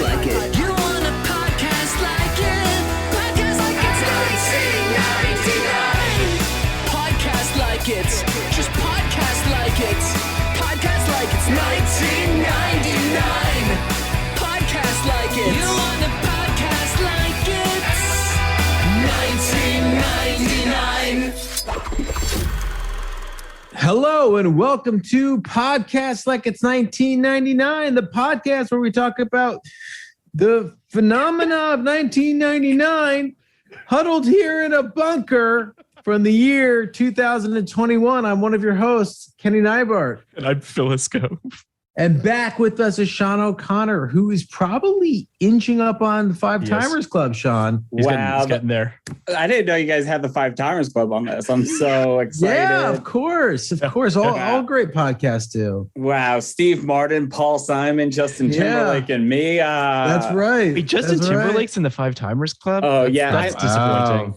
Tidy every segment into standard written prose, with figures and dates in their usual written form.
like it. You want a podcast like it? Podcast like it's 1999. Podcast like it. Just podcast like it. Podcast like it's 1999. Podcast like it. You want a podcast like it's 1999. Hello and welcome to Podcast Like It's 1999, the podcast where we talk about the phenomena of 1999 huddled here in a bunker from the year 2021. I'm one of your hosts, Kenny Neibart. And I'm Phyllis Cove. And back with us is Sean O'Connor, who is probably inching up on the Five Timers Club, Sean. He's getting there. I didn't know you guys had the Five Timers Club on this. I'm so excited. Yeah, of course. All great podcasts do. Wow. Steve Martin, Paul Simon, Justin Timberlake, and me. That's right. Wait, Justin Timberlake's in the Five Timers Club? Oh, That's disappointing.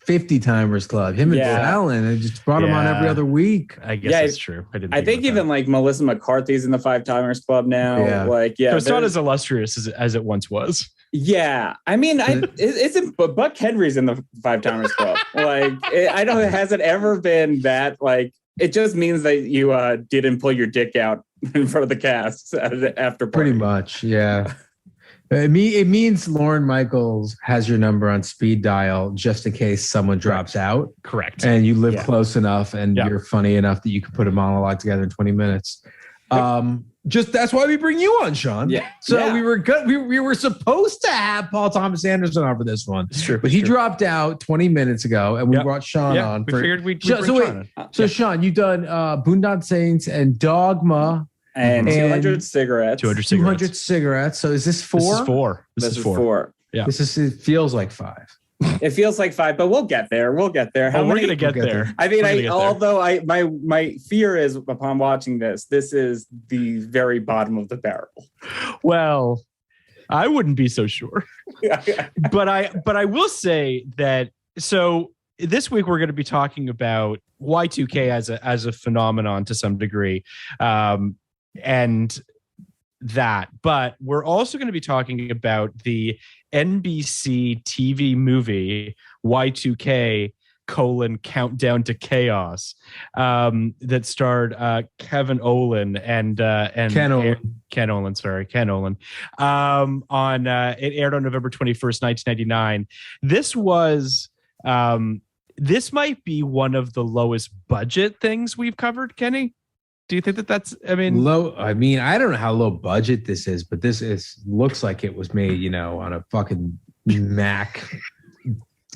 50 Timers Club. Him and Fallon. They just brought him on every other week. I guess that's true. I think even like Melissa McCarthy's in the Five Timers Club now. Yeah. So it's not as illustrious as it once was. Yeah. I mean, isn't Buck Henry's in the Five Timers Club? It hasn't ever been that, like, it just means that you didn't pull your dick out in front of the cast after party. Pretty much, yeah. It means Lauren Michaels has your number on speed dial just in case someone drops out. Correct. And you live close enough and you're funny enough that you can put a monologue together in 20 minutes. Just that's why we bring you on, Sean. Yeah. So we were good. We were supposed to have Paul Thomas Anderson on for this one. It's true. But he dropped out 20 minutes ago and we brought Sean on. We figured we'd bring Sean on. So Sean, you've done Boondock Saints and Dogma. And 200 cigarettes. 200 cigarettes. So is this 4? This is 4. Yeah. It feels like 5. It feels like 5, but we'll get there. We're going to get there. I mean, my fear is upon watching this is the very bottom of the barrel. Well, I wouldn't be so sure. But I will say that, so this week we're going to be talking about Y2K as a phenomenon to some degree. And that, but we're also going to be talking about the NBC TV movie Y2K : Countdown to Chaos, that starred Kevin Olin and Ken Olin. Ken Olin. It aired on November 21st, 1999. This might be one of the lowest budget things we've covered, Kenny. Do you think that's, low? I mean, I don't know how low budget this is, but looks like it was made, on a fucking Mac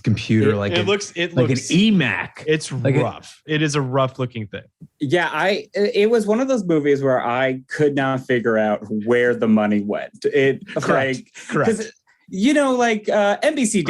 computer. It looks like an eMac. It's rough. It is a rough looking thing. Yeah, it was one of those movies where I could not figure out where the money went. Correct. NBC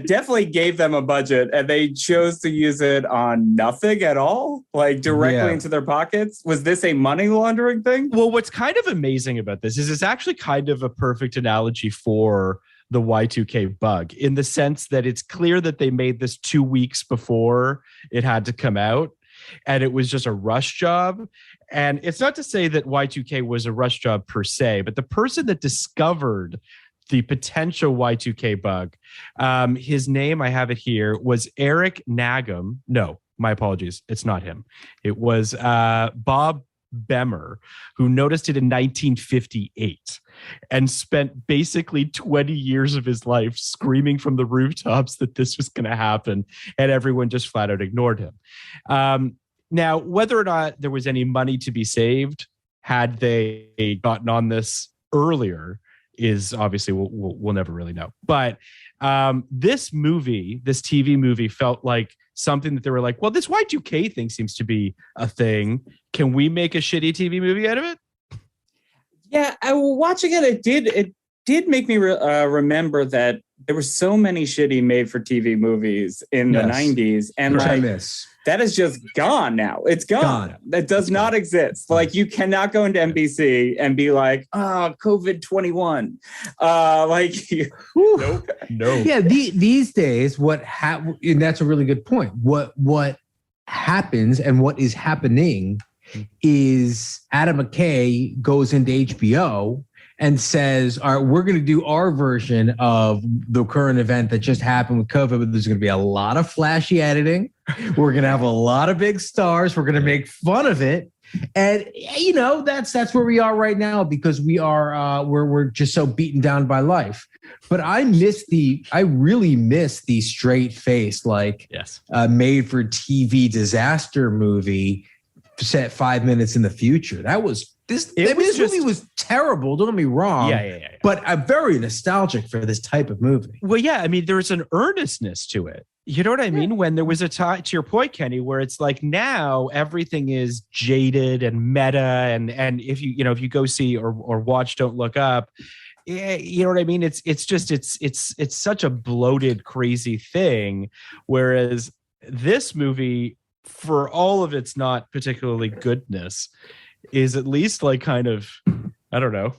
definitely gave them a budget and they chose to use it on nothing at all, like directly into their pockets. Was this a money laundering thing? Well, what's kind of amazing about this is it's actually kind of a perfect analogy for the Y2K bug, in the sense that it's clear that they made this 2 weeks before it had to come out. And it was just a rush job. And it's not to say that Y2K was a rush job per se, but the person that discovered the potential Y2K bug, his name, I have it here, was Eric Nagum. No, my apologies. It's not him. It was Bob Bemer, who noticed it in 1958 and spent basically 20 years of his life screaming from the rooftops that this was going to happen, and everyone just flat out ignored him. Now, whether or not there was any money to be saved had they gotten on this earlier is obviously we'll never really know. But this TV movie felt like something that they were like, well, this Y2K thing seems to be a thing. Can we make a shitty TV movie out of it? Yeah, watching it did make me remember that there were so many shitty made-for-TV movies in the 90s. And that is just gone now. It's gone. That does not exist. Like, you cannot go into NBC and be like, COVID-21. Nope. No. Yeah, these days, and that's a really good point. What happens and what is happening is Adam McKay goes into HBO and says, all right, we're going to do our version of the current event that just happened with COVID, but there's going to be a lot of flashy editing. We're going to have a lot of big stars. We're going to make fun of it. And, that's where we are right now, because we're just so beaten down by life. But I really miss the straight face, made for TV disaster movie set 5 minutes in the future. This movie was terrible. Don't get me wrong. Yeah. But I'm very nostalgic for this type of movie. Well, yeah. I mean, there was an earnestness to it. You know what I mean? When there was a time, to your point, Kenny, where it's like now everything is jaded and meta, and if you go see or watch Don't Look Up, you know what I mean? It's such a bloated, crazy thing. Whereas this movie, for all of its not particularly goodness, is at least like kind of, I don't know.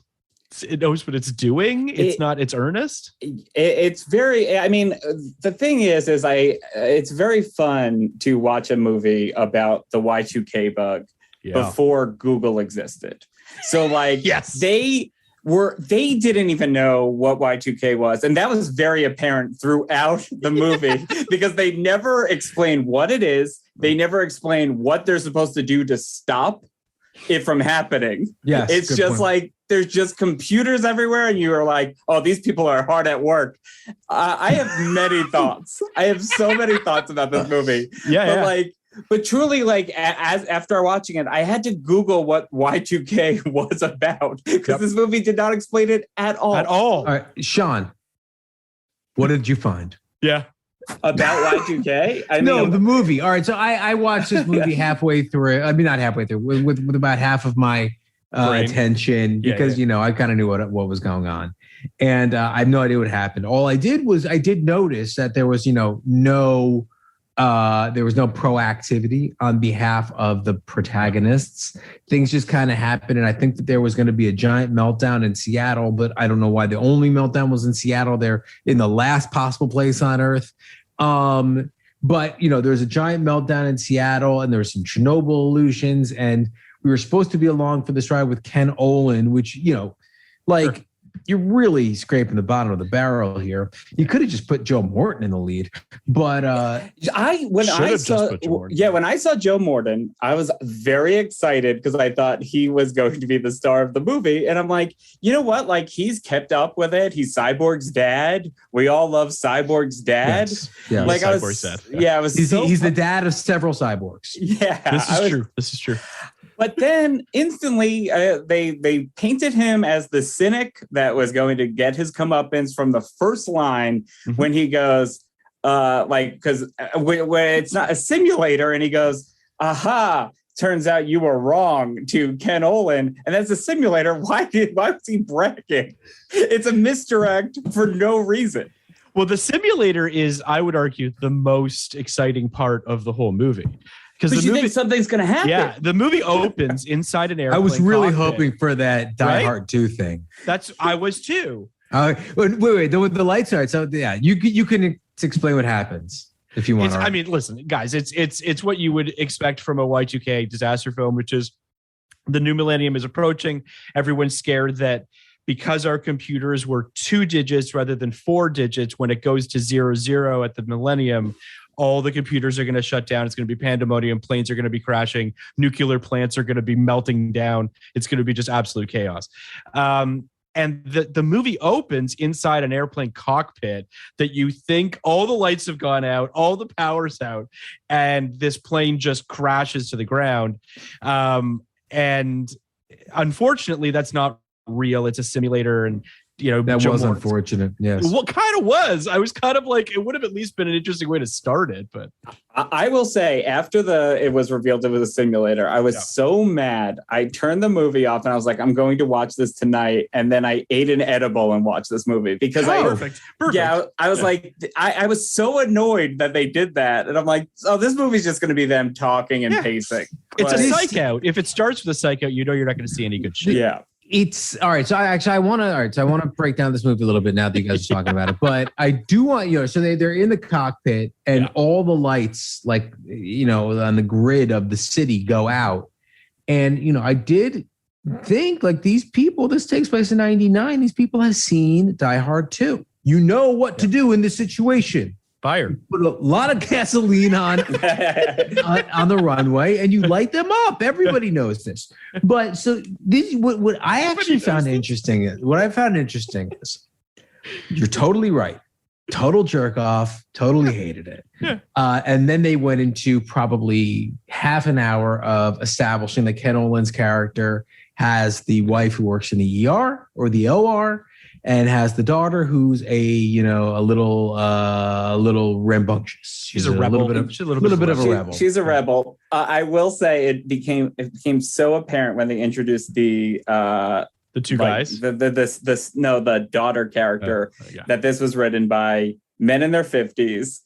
It knows what it's doing. It's earnest. It's very, I mean, the thing is it's very fun to watch a movie about the Y2K bug before Google existed. So yes. They didn't even know what Y2K was. And that was very apparent throughout the movie because they never explain what it is. They never explain what they're supposed to do to stop it from happening. Yes, it's just point. Like there's just computers everywhere, and you are like, oh, these people are hard at work. I have many thoughts. I have so many thoughts about this movie. But truly, after watching it, I had to Google what Y2K was about because this movie did not explain it at all. All right, Sean, what did you find? Yeah. About Y2K? The movie. All right, so I watched this movie halfway through. I mean, not halfway through, with about half of my attention because I kind of knew what was going on, and I have no idea what happened. All I did was I did notice that there was no proactivity on behalf of the protagonists. Things just kind of happened, and I think that there was going to be a giant meltdown in Seattle, but I don't know why the only meltdown was in Seattle. They're in the last possible place on Earth. But there's a giant meltdown in Seattle, and there's some Chernobyl illusions, and we were supposed to be along for this ride with Ken Olin, which you're really scraping the bottom of the barrel here. You could have just put Joe Morton in the lead, but when I saw Joe Morton, I was very excited because I thought he was going to be the star of the movie, and I'm like, you know what? Like he's kept up with it. He's Cyborg's dad. We all love Cyborg's dad. Yes. Yeah, like Cyborg's dad. Yeah, it was. He's the dad of several cyborgs. Yeah, This is true. But then instantly, they painted him as the cynic that was going to get his comeuppance from the first line when he goes, because when it's not a simulator, and he goes, "Aha! Turns out you were wrong," to Ken Olin, and that's a simulator. Why was he bragging? It's a misdirect for no reason. Well, the simulator is, I would argue, the most exciting part of the whole movie. Because you think something's going to happen. Yeah, the movie opens inside an airplane. I was really cockpit. hoping for that Die Hard 2 thing. I was too. Wait, the lights are so yeah. You can explain what happens if you want. I mean, listen, guys, it's what you would expect from a Y2K disaster film, which is the new millennium is approaching. Everyone's scared that because our computers were 2 digits rather than 4 digits, when it goes to 00 at the millennium, all the computers are going to shut down. It's going to be pandemonium. Planes are going to be crashing. Nuclear plants are going to be melting down. It's going to be just absolute chaos. And the movie opens inside an airplane cockpit that you think all the lights have gone out, all the power's out, and this plane just crashes to the ground. And unfortunately, that's not real. It's a simulator, and that Joe was Morton's. Unfortunate. Yes. What kind of was? I was kind of like, it would have at least been an interesting way to start it. But I will say, after it was revealed it was a simulator, I was so mad. I turned the movie off and I was like, I'm going to watch this tonight. And then I ate an edible and watched this movie because Perfect. Yeah, I was like, I was so annoyed that they did that. And I'm like, oh, this movie's just going to be them talking and pacing. It's a psych out. If it starts with a psych out, you're not going to see any good shit. Yeah. It's all right. So I want to break down this movie a little bit now that you guys are talking about it. But I do want so they're in the cockpit and all the lights on the grid of the city go out, and I did think like these people, this takes place in 99. These people have seen Die Hard 2. You know what to do in this situation. Fire. Put a lot of gasoline on the runway and you light them up. Everybody knows this. But so this what I actually found interesting is you're totally right. Total jerk off, totally hated it. And then they went into probably half an hour of establishing that Ken Olin's character has the wife who works in the ER or the OR, and has the daughter who's a little rambunctious. She's a rebel. She's a little bit of a rebel. She's a rebel. I will say it became so apparent when they introduced the two guys. The daughter character that this was written by men in their 50s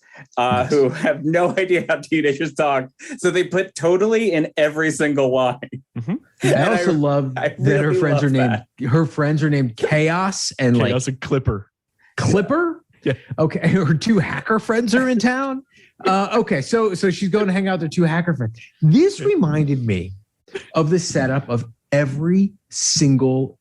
who have no idea how teenagers talk. So they put totally in every single line. Mm-hmm. I also love that really her friends are named Chaos and Chaos and Clipper. Clipper? Yeah. Okay. Her two hacker friends are in town. Okay. So she's going to hang out with her two hacker friends. This reminded me of the setup of every single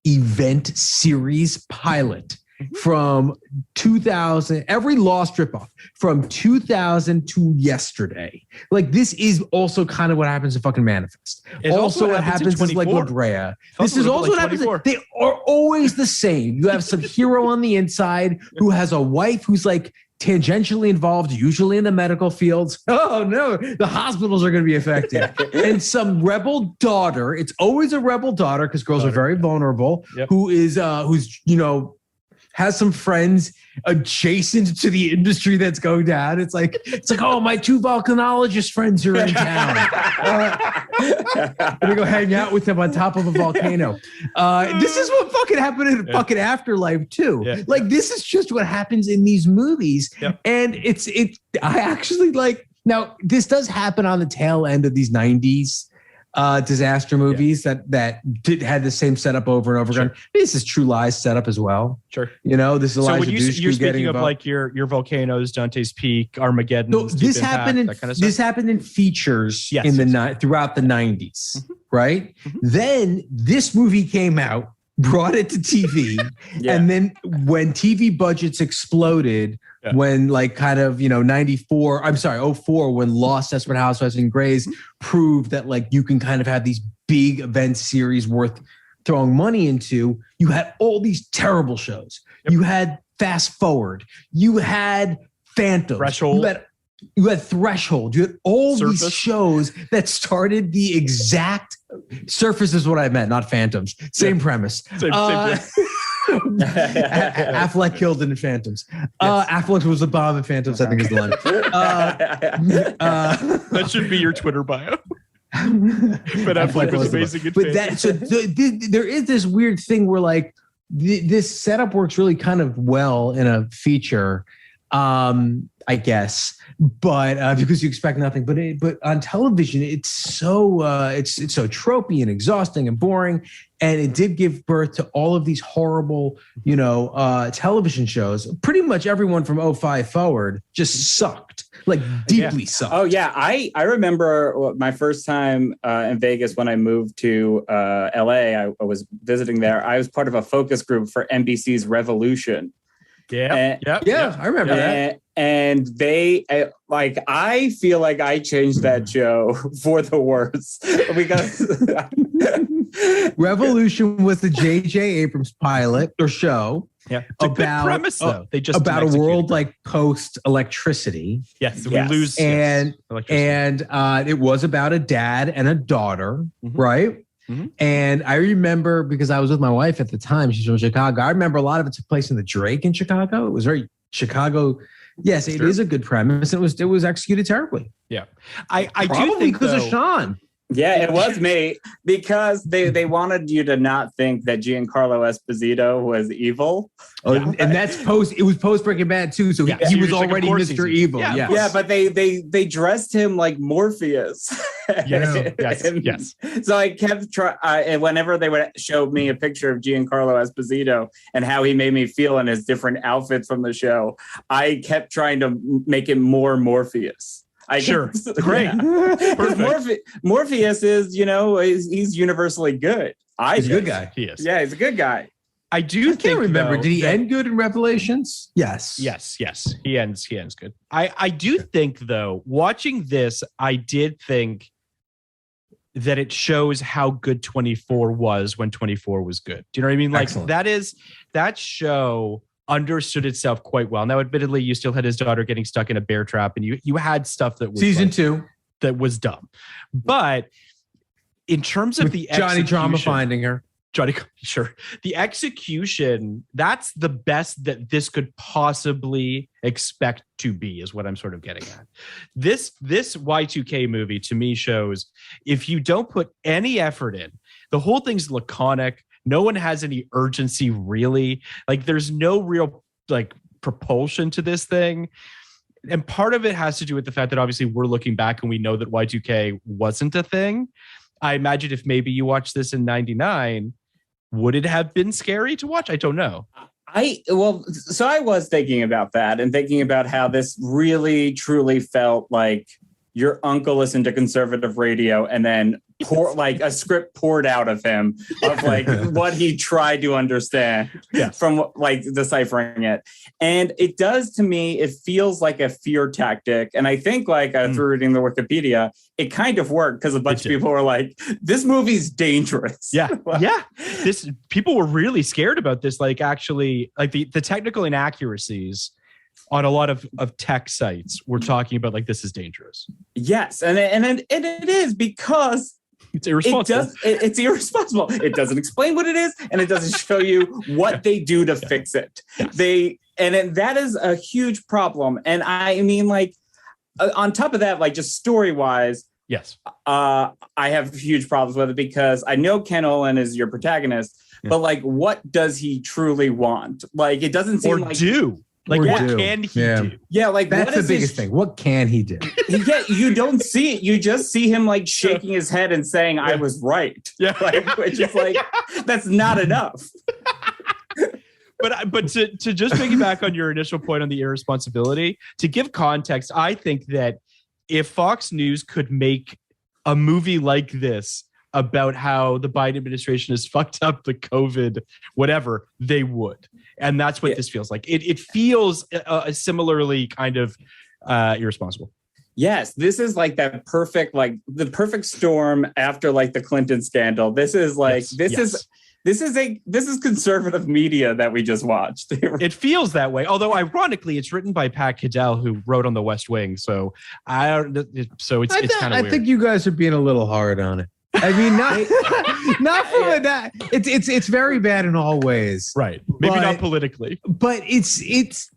event series pilot from 2000, every Lost ripoff from 2000 to yesterday. Like, this is also kind of what happens in fucking Manifest. Also what happens is like La Brea. This is also what happens. They are always the same. You have some hero on the inside who has a wife who's like tangentially involved, usually in the medical fields. Oh no, the hospitals are going to be affected. And some rebel daughter. It's always a rebel daughter because girls are very vulnerable. Yep. Who's has some friends adjacent to the industry that's going down. It's like, oh, my two volcanologist friends are in town. I'm gonna go hang out with them on top of a volcano. This is what fucking happened in fucking Afterlife too. Yeah. Like, this is just what happens in these movies. Yep. And I actually like, now this does happen on the tail end of these 90s disaster movies that had the same setup over and over again. This is True Lies setup as well. Sure. This is Elijah Dushku you're speaking of like your volcanoes, Dante's Peak, Armageddon. No, this happened in features throughout the 90s, right? Mm-hmm. Then this movie came out, brought it to TV, and then when TV budgets exploded, when 04, when Lost, Desperate Housewives, and Grey's proved that you can kind of have these big event series worth throwing money into, you had all these terrible shows. Yep. You had Fast Forward. You had Phantom. Threshold. You had Threshold. You had all these shows that started the exact Surface is what I meant, not Phantoms. Same premise. Same Affleck killed in Phantoms. Affleck was the bomb in Phantoms, I think is the line. That should be your Twitter bio. But Affleck was amazing in Phantoms. There is this weird thing where this setup works really kind of well in a feature, I guess, but because you expect nothing. But on television, it's so tropey and exhausting and boring. And it did give birth to all of these horrible, television shows. Pretty much everyone from 2005 forward just sucked, deeply sucked. Oh yeah, I remember my first time in Vegas when I moved to LA. I was visiting there. I was part of a focus group for NBC's Revolution. I remember that. And they I feel like I changed that show for the worse because Revolution was the J.J. Abrams pilot or show. Yeah, it's a good premise though. They just about a world post electricity. Yes, we lose and it was about a dad and a daughter, right? Mm-hmm. And I remember, because I was with my wife at the time, she's from Chicago. I remember a lot of it took place in the Drake in Chicago. It was very Chicago. Yes, it is a good premise. It was executed terribly. Yeah, I probably do think because of Sean. Yeah, it was me, because they wanted you to not think that Giancarlo Esposito was evil. Oh, and that's it was post Breaking Bad too, so he was already Mr. Evil. Yeah, but they dressed him like Morpheus. Yes. So I kept trying. Whenever they would show me a picture of Giancarlo Esposito and how he made me feel in his different outfits from the show, I kept trying to make him more Morpheus. Sure. Great. Morpheus is, he's universally good. He's a good guy. He is. Yeah, he's a good guy. I can't remember. Did he end good in Revelations? Yes. Yes. He ends good. I do think, though, watching this, I did think that it shows how good 24 was when 24 was good. Do you know what I mean? Like, excellent. That show understood itself quite well. Now, admittedly, you still had his daughter getting stuck in a bear trap, and you had stuff that was season 2 that was dumb. But in terms of with the Johnny Drama finding her. Sure. The execution, that's the best that this could possibly expect to be, is what I'm sort of getting at. This Y2K movie to me shows if you don't put any effort in, the whole thing's laconic. No one has any urgency, really. Like, there's no real like propulsion to this thing. And part of it has to do with the fact that obviously we're looking back and we know that Y2K wasn't a thing. I imagine if maybe you watched this in 99, would it have been scary to watch? I don't know. So I was thinking about that and thinking about how this really, truly felt like your uncle listened to conservative radio and then like a script poured out of him of like what he tried to understand from like deciphering it. And it does, to me, it feels like a fear tactic. And I think like through reading the Wikipedia, it kind of worked because a bunch of people were like, this movie's dangerous. Yeah. Yeah. People were really scared about this. Like, actually, like the technical inaccuracies on a lot of tech sites were talking about like, this is dangerous. Yes. And it is, because it's irresponsible. It's irresponsible. It doesn't explain what it is, and it doesn't show you what they do to fix it. Yes. That is a huge problem. And I mean, like, on top of that, like, just story-wise, yes, I have huge problems with it, because I know Ken Olin is your protagonist, but like, what does he truly want? Like, it doesn't seem like do. Like, what can he do? Yeah, like, that's the biggest thing. What can he do? Yeah, you don't see it. You just see him like shaking his head and saying, "I was right." Yeah, like, which is like, that's not enough. But to just piggyback on your initial point on the irresponsibility, to give context, I think that if Fox News could make a movie like this about how the Biden administration has fucked up the COVID, whatever, they would. And that's what this feels like. It feels similarly kind of irresponsible. Yes, this is like that perfect, like the perfect storm after like the Clinton scandal. This is like, this is conservative media that we just watched. It feels that way. Although ironically, it's written by Pat Cadell, who wrote on The West Wing. So it's kind of weird. I think you guys are being a little hard on it. I mean, not from that. It's very bad in all ways. Right. Maybe not politically. But it's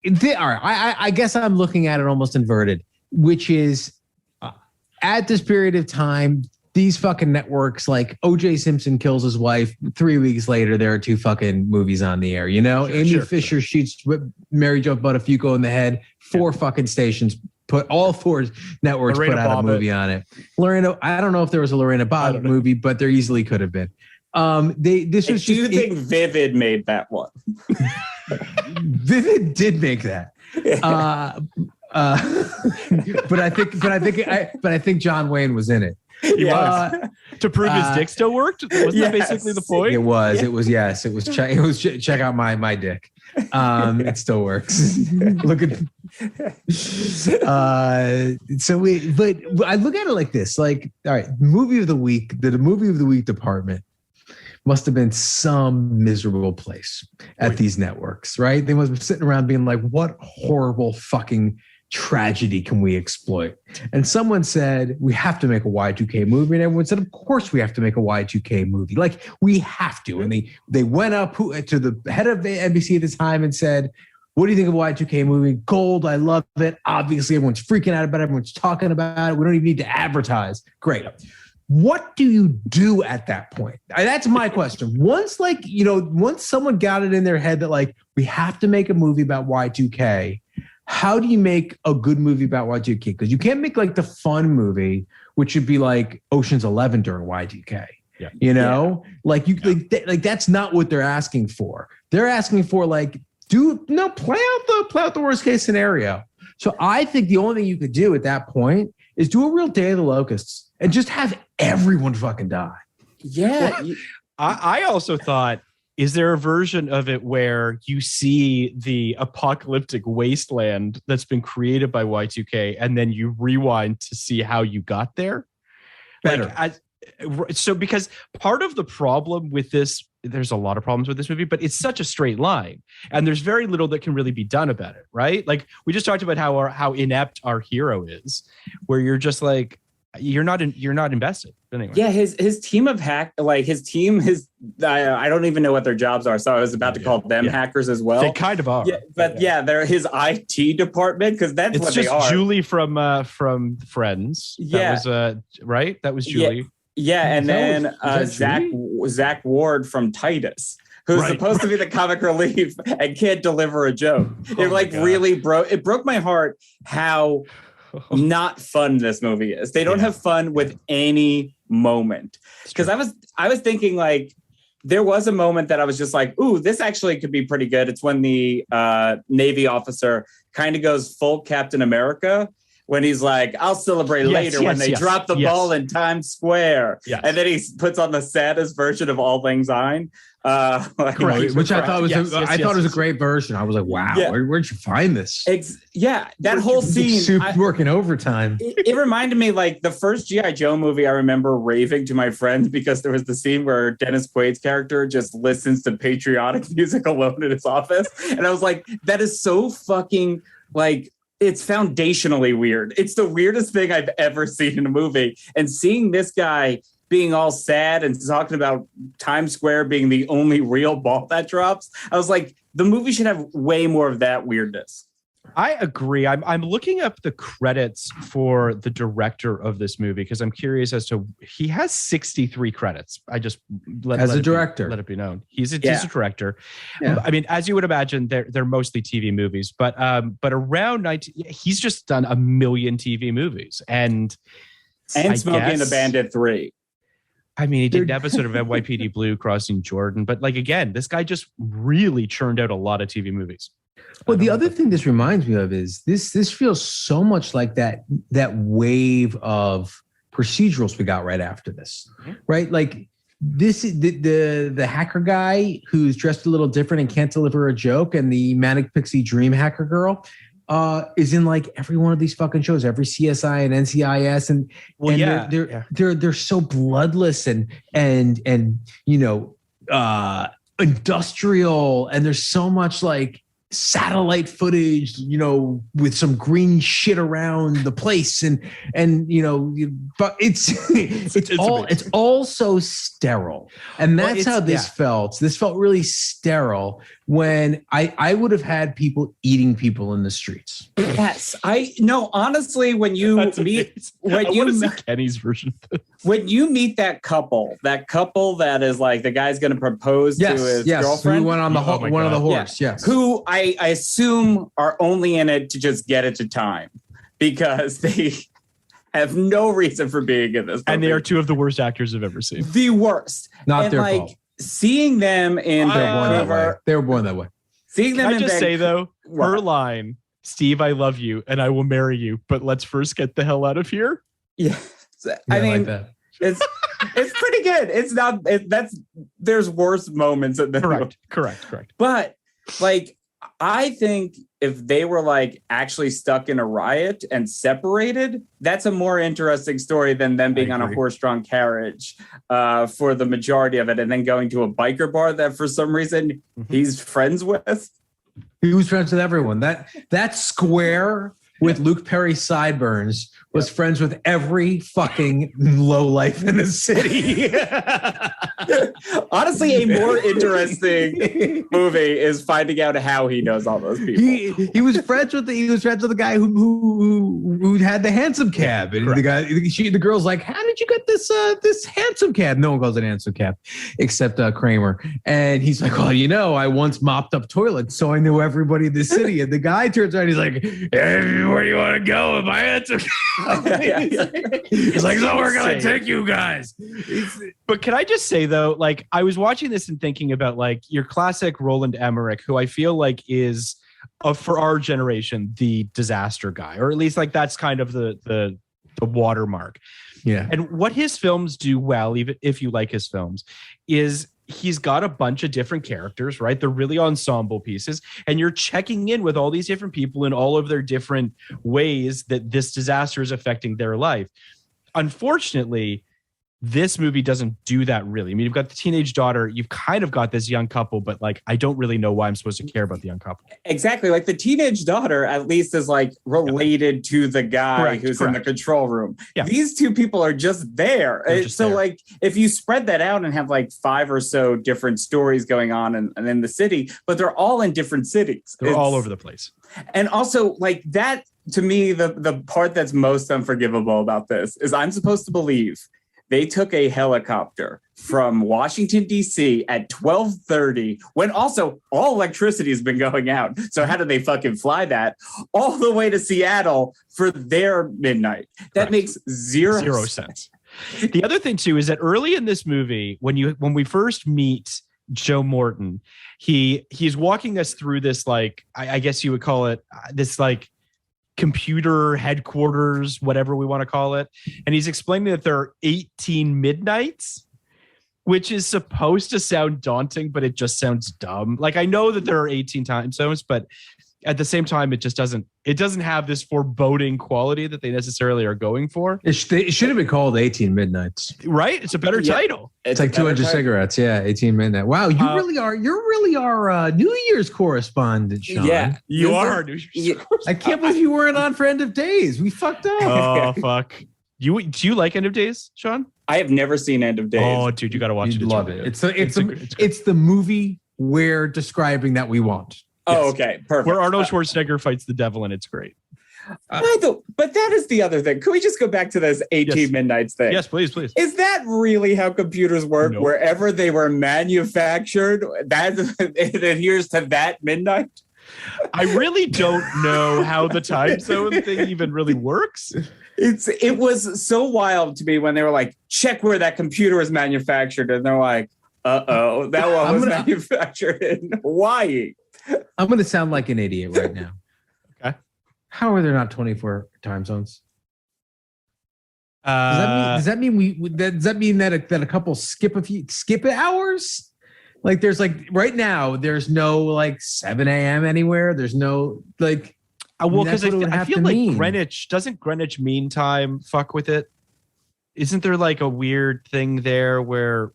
all right. I guess I'm looking at it almost inverted, which is at this period of time, these fucking networks, like O.J. Simpson kills his wife. 3 weeks later, there are 2 fucking movies on the air. You know, Amy Fisher shoots Mary Jo Buttafuoco in the head. 4 fucking stations. Put all 4 networks Lorena put out a movie on it. Lorena, I don't know if there was a Lorena Bobbitt movie, but there easily could have been. Do you think Vivid made that one? Vivid did make that. But I think John Wayne was in it. He was. To prove his dick still worked? Wasn't that basically the point? It was. Check out my dick. It still works. Look at. But I look at it like this. Like, all right, movie of the week. The movie of the week department must have been some miserable place at these networks, right? They must be sitting around being like, "What horrible fucking tragedy can we exploit?" And someone said, "We have to make a Y2K movie." And everyone said, "Of course we have to make a Y2K movie. Like, we have to." And they went up to the head of the NBC at the time and said, "What do you think of a Y2K movie? Gold. I love it. Obviously, everyone's freaking out about it. Everyone's talking about it. We don't even need to advertise." Great. What do you do at that point? That's my question. Once someone got it in their head that like, we have to make a movie about Y2K, how do you make a good movie about Y2K? Because you can't make like the fun movie, which would be like Ocean's 11 during Y2K. Yeah. You know, like that's not what they're asking for. They're asking for like, play out the worst case scenario. So I think the only thing you could do at that point is do a real Day of the Locusts and just have everyone fucking die. Yeah. Well, I also thought, is there a version of it where you see the apocalyptic wasteland that's been created by Y2K and then you rewind to see how you got there? Better. So because part of the problem with this, there's a lot of problems with this movie, but it's such a straight line and there's very little that can really be done about it, right? Like we just talked about how inept our hero is, where you're just like, you're not invested anyway. Yeah, his team of I don't even know what their jobs are, so I was about to call them hackers as well. They kind of are. Yeah, but they're his IT department, because that's what they are. It's just Julie from Friends. Yeah, that was right. That was Julie. Yeah, and then Zach Ward from Titus, who's supposed to be the comic relief and can't deliver a joke. It really broke my heart how not fun this movie is. They don't have fun with any moment. Because I was thinking, like, there was a moment that I was just like, ooh, this actually could be pretty good. It's when the Navy officer kind of goes full Captain America, when he's like, I'll celebrate later when they drop the ball in Times Square. Yes. And then he puts on the saddest version of All Lang Syne. Which I thought was it was a great version. I was like, wow, where'd you find this? That whole scene. Working overtime. It reminded me, like, the first G.I. Joe movie. I remember raving to my friends because there was the scene where Dennis Quaid's character just listens to patriotic music alone in his office. And I was like, that is so fucking, like, it's foundationally weird. It's the weirdest thing I've ever seen in a movie. And seeing this guy being all sad and talking about Times Square being the only real ball that drops, I was like, the movie should have way more of that weirdness. I agree. I'm looking up the credits for the director of this movie because I'm curious as to, he has 63 credits. I just let it be known. He's a director. Yeah. I mean, as you would imagine, they're mostly TV movies, but around 19, he's just done a million TV movies and Smoking the Bandit 3. I mean, he did an episode of NYPD Blue Crossing Jordan, but like, again, this guy just really churned out a lot of TV movies. Well, the other thing this reminds me of is this feels so much like that wave of procedurals we got right after this, right? Like this, the hacker guy who's dressed a little different and can't deliver a joke, and the Manic Pixie Dream hacker girl is in like every one of these fucking shows, every CSI and NCIS, and they're so bloodless and industrial, and there's so much like satellite footage, with some green shit around the place, and but it's all so sterile, and that's how this felt. This felt really sterile when I would have had people eating people in the streets. Yes, honestly, when you meet Kenny's version of this. When you meet that couple that is like, the guy's going to propose to his girlfriend, who went on the one of the horse, who I assume are only in it to just get it to time, because they have no reason for being in this movie. And they are two of the worst actors I've ever seen. The worst. Not their fault. Seeing them in Vancouver, they were born that way. Seeing them Can I just say though, her line, "Steve, I love you and I will marry you, but let's first get the hell out of here." Yeah. I mean, it's pretty good. It's not. There's worse moments in the movie. Correct. But like, I think if they were like actually stuck in a riot and separated, that's a more interesting story than them being on a horse-drawn carriage for the majority of it, and then going to a biker bar that for some reason he's friends with. He was friends with everyone. That square with Luke Perry's sideburns was friends with every fucking lowlife in the city. Honestly, a more interesting movie is finding out how he knows all those people. He was friends with the guy who had the handsome cab, and the girl's like, "How did you get this handsome cab?" No one calls it handsome cab except Kramer, and he's like, "Well, I once mopped up toilets, so I knew everybody in the city." And the guy turns around, he's like, "Hey, where do you want to go with my handsome cab?" He's like, "So we're gonna take you guys." But can I just say though, like, I was watching this and thinking about like your classic Roland Emmerich, who I feel like is for our generation, the disaster guy, or at least like that's kind of the watermark. Yeah. And what his films do well, even if you like his films, is he's got a bunch of different characters, right? They're really ensemble pieces, and you're checking in with all these different people in all of their different ways that this disaster is affecting their life. Unfortunately, this movie doesn't do that really. I mean, you've got the teenage daughter, you've kind of got this young couple, but like, I don't really know why I'm supposed to care about the young couple. Exactly. Like the teenage daughter at least is like related to the guy who's in the control room. Yeah. These two people are just there. Like if you spread that out and have like 5 or so different stories going on in the city, but they're all in different cities. They're all over the place. And also like that, to me, the part that's most unforgivable about this is I'm supposed to believe they took a helicopter from Washington, D.C. at 12:30 when also all electricity has been going out. So how do they fucking fly that all the way to Seattle for their midnight? That makes zero sense. The other thing, too, is that early in this movie, when we first meet Joe Morton, he's walking us through this, like, I guess you would call it this, like, computer headquarters, whatever we want to call it. And he's explaining that there are 18 midnights, which is supposed to sound daunting, but it just sounds dumb. Like, I know that there are 18 time zones, but at the same time, it doesn't have this foreboding quality that they necessarily are going for. It should have been called 18 Midnights. Right? It's a better title. It's like 200 cigarettes. Yeah, 18 Midnight. Wow, you're really our New Year's correspondent, Sean. Yeah, you are our New Year's correspondent. I can't believe you weren't on for End of Days. We fucked up. Oh, fuck. Do you like End of Days, Sean? I have never seen End of Days. Oh, dude, you got to watch it. Love it. It's the movie we're describing that we want. Oh, okay. Perfect. Where Arnold Schwarzenegger fights the devil, and it's great. But that is the other thing. Can we just go back to this 18 Midnights thing? Yes, please. Is that really how computers work? Nope. Wherever they were manufactured, it adheres to that midnight? I really don't know how the time zone thing even really works. It was so wild to me when they were like, check where that computer is manufactured. And they're like, uh-oh, that one was manufactured in Hawaii. I'm going to sound like an idiot right now. Okay. How are there not 24 time zones? Does that mean that a couple skip hours? Like there's like right now there's no like 7 a.m. anywhere. There's no like. Well, because I feel like Greenwich doesn't Greenwich Mean Time fuck with it. Isn't there like a weird thing there where?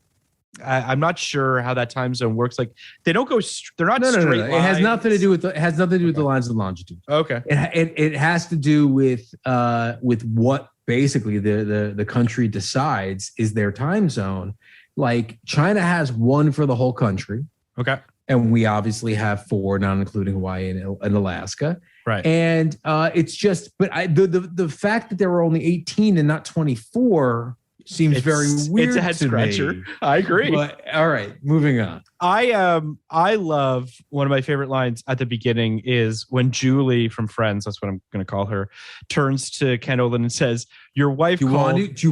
I'm not sure how that time zone works. Like they don't go. They're not straight lines. It has nothing to do with the lines of longitude. Okay. It has to do with what basically the country decides is their time zone. Like China has one for the whole country. Okay. And we obviously have 4, not including Hawaii and Alaska. Right. And it's just, but the fact that there were only 18 and not 24. Seems very weird. It's a head scratcher. Me. I agree. But all right, moving on. I love one of my favorite lines at the beginning is when Julie from Friends, that's what I'm going to call her, turns to Ken Olin and says, "Your wife do you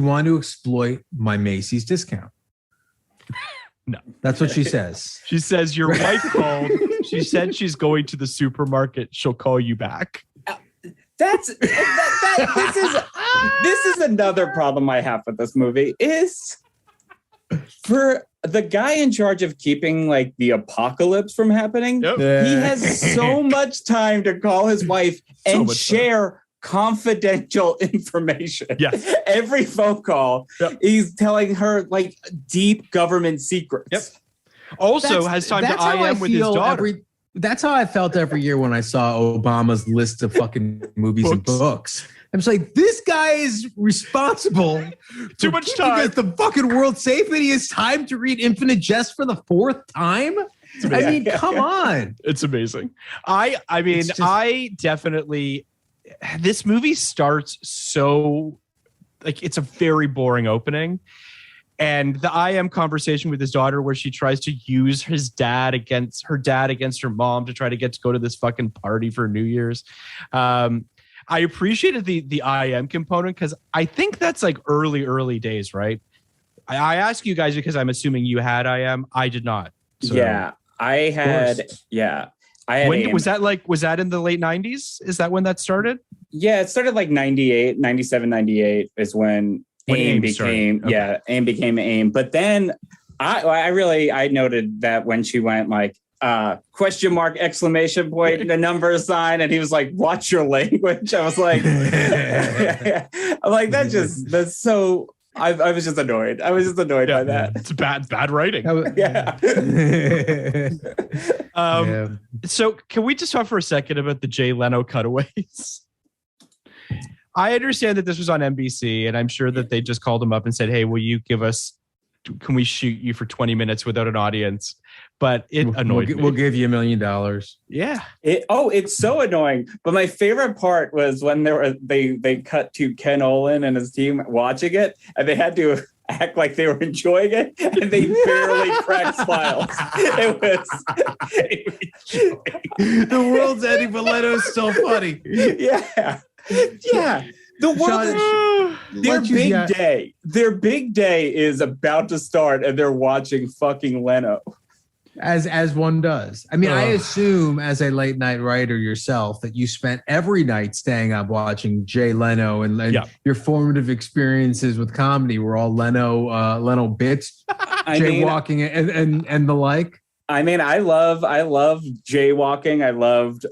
want to exploit my Macy's discount?" No, that's what she says. She says, "Your wife called. She said she's going to the supermarket. She'll call you back." This is another problem I have with this movie is for the guy in charge of keeping like the apocalypse from happening. Yep. He has so much time to call his wife and share confidential information. Yes. Every phone call, he's telling her like deep government secrets. Yep. Also has time to IM with his daughter. That's how I felt every year when I saw Obama's list of fucking movies and books. I'm just like, this guy is responsible. Too much time. The fucking world safe, and he has time to read Infinite Jest for the 4th time. I mean, come on. It's amazing. I mean, I definitely. This movie starts so like it's a very boring opening. And the IM conversation with his daughter where she tries to use her dad against her mom to try to get to go to this fucking party for New Year's. I appreciated the IM component because I think that's like early days, right? I ask you guys because I'm assuming you had IM. I did not. So. Yeah, I had. Yeah. Was that in the late 90s? Is that when that started? Yeah, it started like 98, 97, 98 is when AIM became, AIM became AIM. But then I noted that when she went like, question mark, exclamation point, the number sign, and he was like, watch your language. I was like, I'm like, that's so, I was just annoyed. I was just annoyed by that. It's bad writing. Yeah. So can we just talk for a second about the Jay Leno cutaways? I understand that this was on NBC, and I'm sure that they just called him up and said, hey, can we shoot you for 20 minutes without an audience? But it annoyed me. We'll give you $1 million. Yeah. It's so annoying. But my favorite part was when they cut to Ken Olin and his team watching it, and they had to act like they were enjoying it, and they barely cracked smiles. It was the world's ending, but Leno's still funny. Yeah. Yeah. The world, their big day is about to start, and they're watching fucking Leno. As one does. I mean, I assume as a late night writer yourself that you spent every night staying up watching Jay Leno, and your formative experiences with comedy were all Leno bits, jaywalking and the like. I mean, I love jaywalking. I loved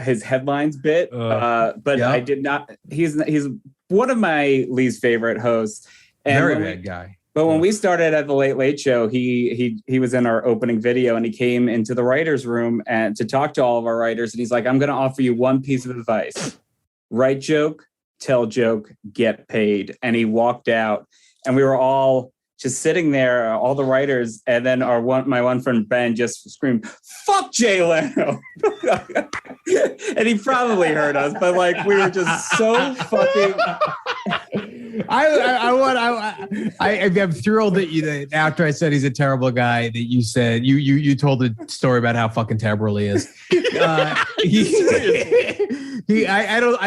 his headlines bit, but I did not. He's one of my least favorite hosts. And very bad guy. But when we started at the Late Late Show, he was in our opening video, and he came into the writers' room and to talk to all of our writers. And he's like, "I'm going to offer you one piece of advice: write joke, tell joke, get paid." And he walked out, and we were all just sitting there, all the writers, and then my one friend Ben just screamed, "Fuck Jay Leno!" And he probably heard us, but like we were just so fucking. I'm thrilled that after I said he's a terrible guy, that you said you told a story about how fucking terrible he is. I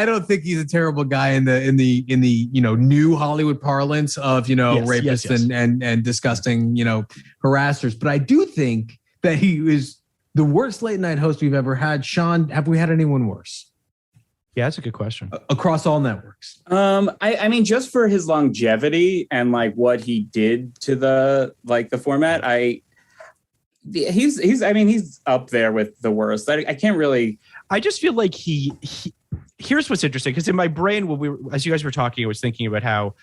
don't think he's a terrible guy in the new Hollywood parlance of rapists and disgusting harassers, but I do think that he is the worst late night host we've ever had. Sean, have we had anyone worse? Yeah, that's a good question. Across all networks. I mean, just for his longevity and like what he did to the format, he's up there with the worst. I can't really. I just feel like he here's what's interesting, because in my brain, as you guys were talking, I was thinking about how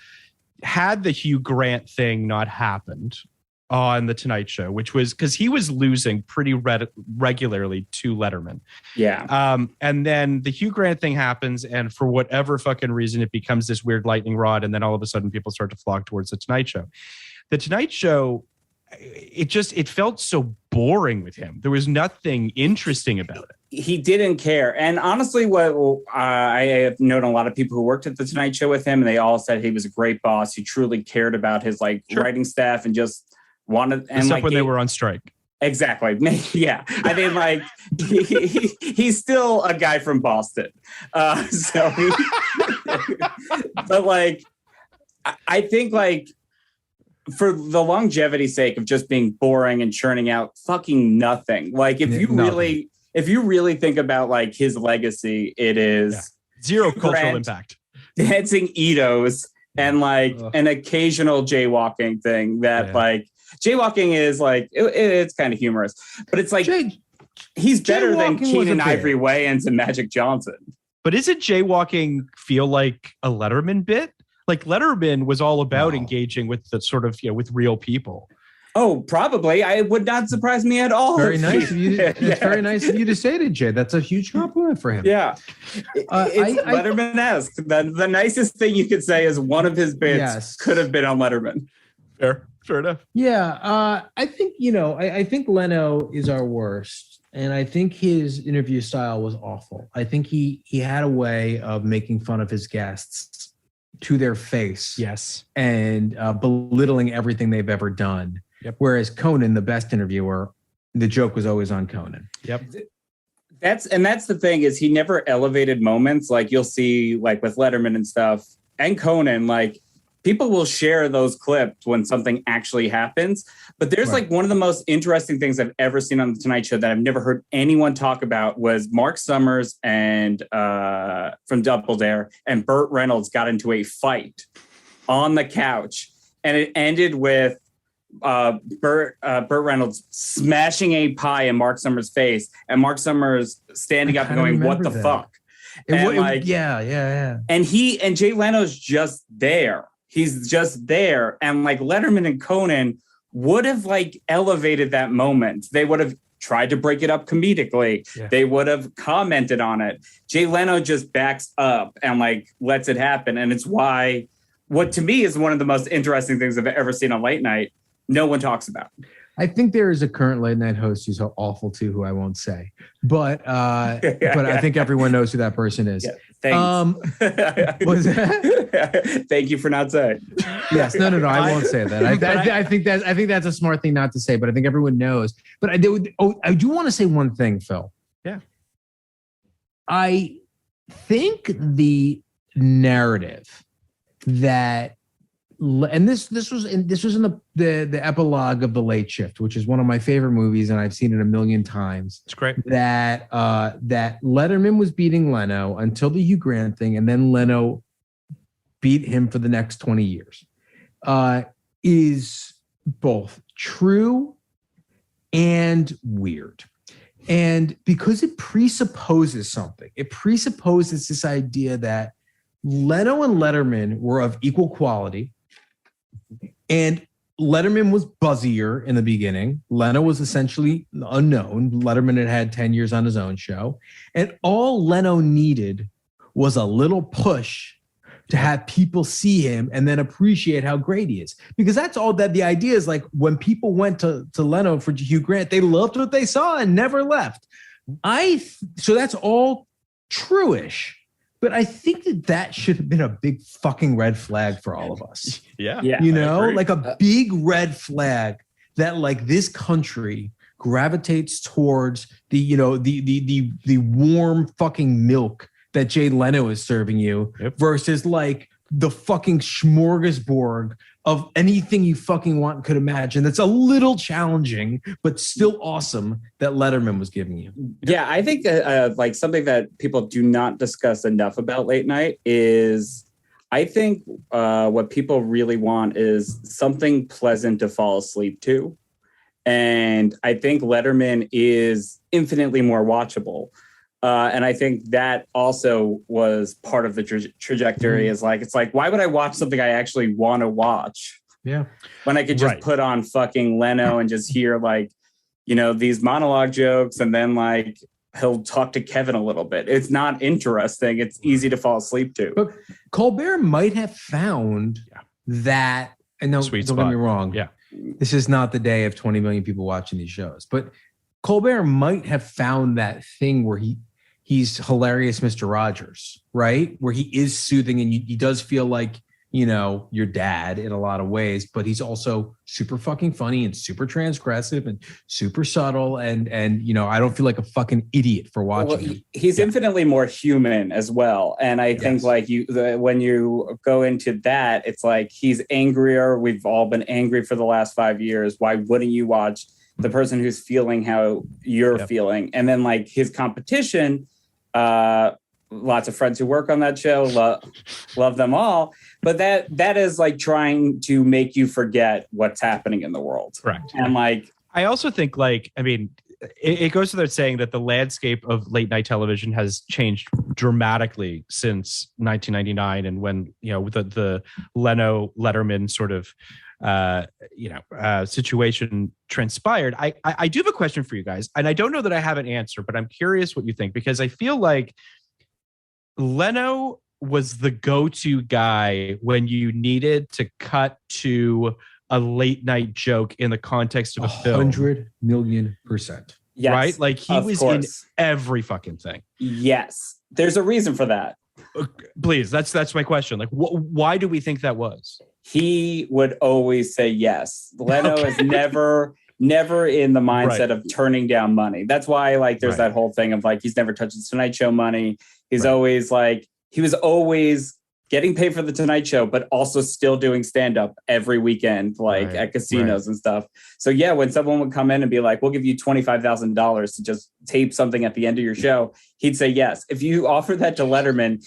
had the Hugh Grant thing not happened on The Tonight Show, which was because he was losing pretty regularly to Letterman. Yeah. And then the Hugh Grant thing happens, and for whatever fucking reason, it becomes this weird lightning rod, and then all of a sudden people start to flock towards The Tonight Show. The Tonight Show, it felt so boring with him. There was nothing interesting about it. He didn't care. And honestly, what I have known a lot of people who worked at The Tonight Show with him, and they all said he was a great boss. He truly cared about his writing staff and just wanted, and when they were on strike. Exactly. Yeah. I mean, like he's still a guy from Boston. But like, I think like for the longevity's sake of just being boring and churning out fucking nothing. Like if you really think about like his legacy, it is zero cultural impact. Dancing Edos and like an occasional jaywalking thing that like jaywalking is like it's kind of humorous, but it's like he's better than Keenan Ivory Wayans and Magic Johnson. But isn't jaywalking feel like a Letterman bit? Like Letterman was all about engaging with the sort of with real people. Oh, probably. It would not surprise me at all. Very nice of you. It's very nice of you to say to Jay. That's a huge compliment for him. Yeah. It's Letterman-esque. The nicest thing you could say is one of his bits could have been on Letterman. Fair enough. Yeah. I think, I think Leno is our worst. And I think his interview style was awful. I think he had a way of making fun of his guests to their face. Yes. And belittling everything they've ever done. Yep. Whereas Conan, the best interviewer, the joke was always on Conan. Yep. That's the thing is he never elevated moments like you'll see like with Letterman and stuff and Conan. Like people will share those clips when something actually happens. But there's like one of the most interesting things I've ever seen on the Tonight Show that I've never heard anyone talk about was Mark Summers and from Double Dare and Burt Reynolds got into a fight on the couch, and it ended with Burt Reynolds smashing a pie in Mark Summers' face, and Mark Summers standing up and going, "What the fuck?" Yeah. And Jay Leno's just there. He's just there, and like Letterman and Conan would have like elevated that moment. They would have tried to break it up comedically. Yeah. They would have commented on it. Jay Leno just backs up and like lets it happen, and it's why what to me is one of the most interesting things I've ever seen on late night. No one talks about. I think there is a current late night host who's awful too, who I won't say, but I think everyone knows who that person is. Yeah, thanks. Was that? Thank you for not saying. Yes, no, I won't say that. I think that's a smart thing not to say, but I think everyone knows. But I do want to say one thing, Phil. Yeah. I think the narrative that. And this was in the epilogue of The Late Shift, which is one of my favorite movies, and I've seen it a million times. It's great. That Letterman was beating Leno until the Hugh Grant thing, and then Leno beat him for the next 20 years. Is both true and weird. And because it presupposes something, it presupposes this idea that Leno and Letterman were of equal quality. And Letterman was buzzier in the beginning. Leno was essentially unknown. Letterman had 10 years on his own show. And all Leno needed was a little push to have people see him and then appreciate how great he is. Because that's all that the idea is. Like when people went to Leno for Hugh Grant, they loved what they saw and never left. So that's all true-ish. But I think that should have been a big fucking red flag for all of us. Yeah. You know, like a big red flag that like this country gravitates towards the warm fucking milk that Jay Leno is serving you versus like the fucking smorgasbord of anything you fucking want and could imagine. That's a little challenging, but still awesome that Letterman was giving you. Yeah, I think like something that people do not discuss enough about late night is I think what people really want is something pleasant to fall asleep to. And I think Letterman is infinitely more watchable. And I think that also was part of the trajectory is like, it's like, why would I watch something I actually want to watch? Yeah. When I could just put on fucking Leno and just hear like, these monologue jokes. And then like, he'll talk to Kevin a little bit. It's not interesting. It's easy to fall asleep to. But Colbert might have found that, and no, don't get me wrong. Yeah. This is not the day of 20 million people watching these shows, but Colbert might have found that thing where he's hilarious, Mr. Rogers, right? Where he is soothing and he does feel like, your dad in a lot of ways, but he's also super fucking funny and super transgressive and super subtle. And I don't feel like a fucking idiot for watching him. He's infinitely more human as well. And I think like when you go into that, it's like he's angrier. We've all been angry for the last 5 years. Why wouldn't you watch the person who's feeling how you're feeling? And then like his competition, lots of friends who work on that show, love them all. But that is like trying to make you forget what's happening in the world. Correct. And like, I also think it goes without saying that the landscape of late night television has changed dramatically since 1999. And when, the Leno Letterman sort of, situation transpired. I do have a question for you guys, and I don't know that I have an answer, but I'm curious what you think, because I feel like Leno was the go-to guy when you needed to cut to a late night joke in the context of a film. 100 million%. Yes, right? Like he was in every fucking thing. Yes. There's a reason for that. Please, that's my question. Like, why do we think that was? He would always say yes. Leno is never in the mindset of turning down money. That's why like there's that whole thing of like he's never touched the Tonight Show money. He's always like he was always getting paid for the Tonight Show, but also still doing stand-up every weekend, at casinos and stuff. So yeah, when someone would come in and be like, we'll give you $25,000 to just tape something at the end of your show, he'd say yes. If you offer that to Letterman,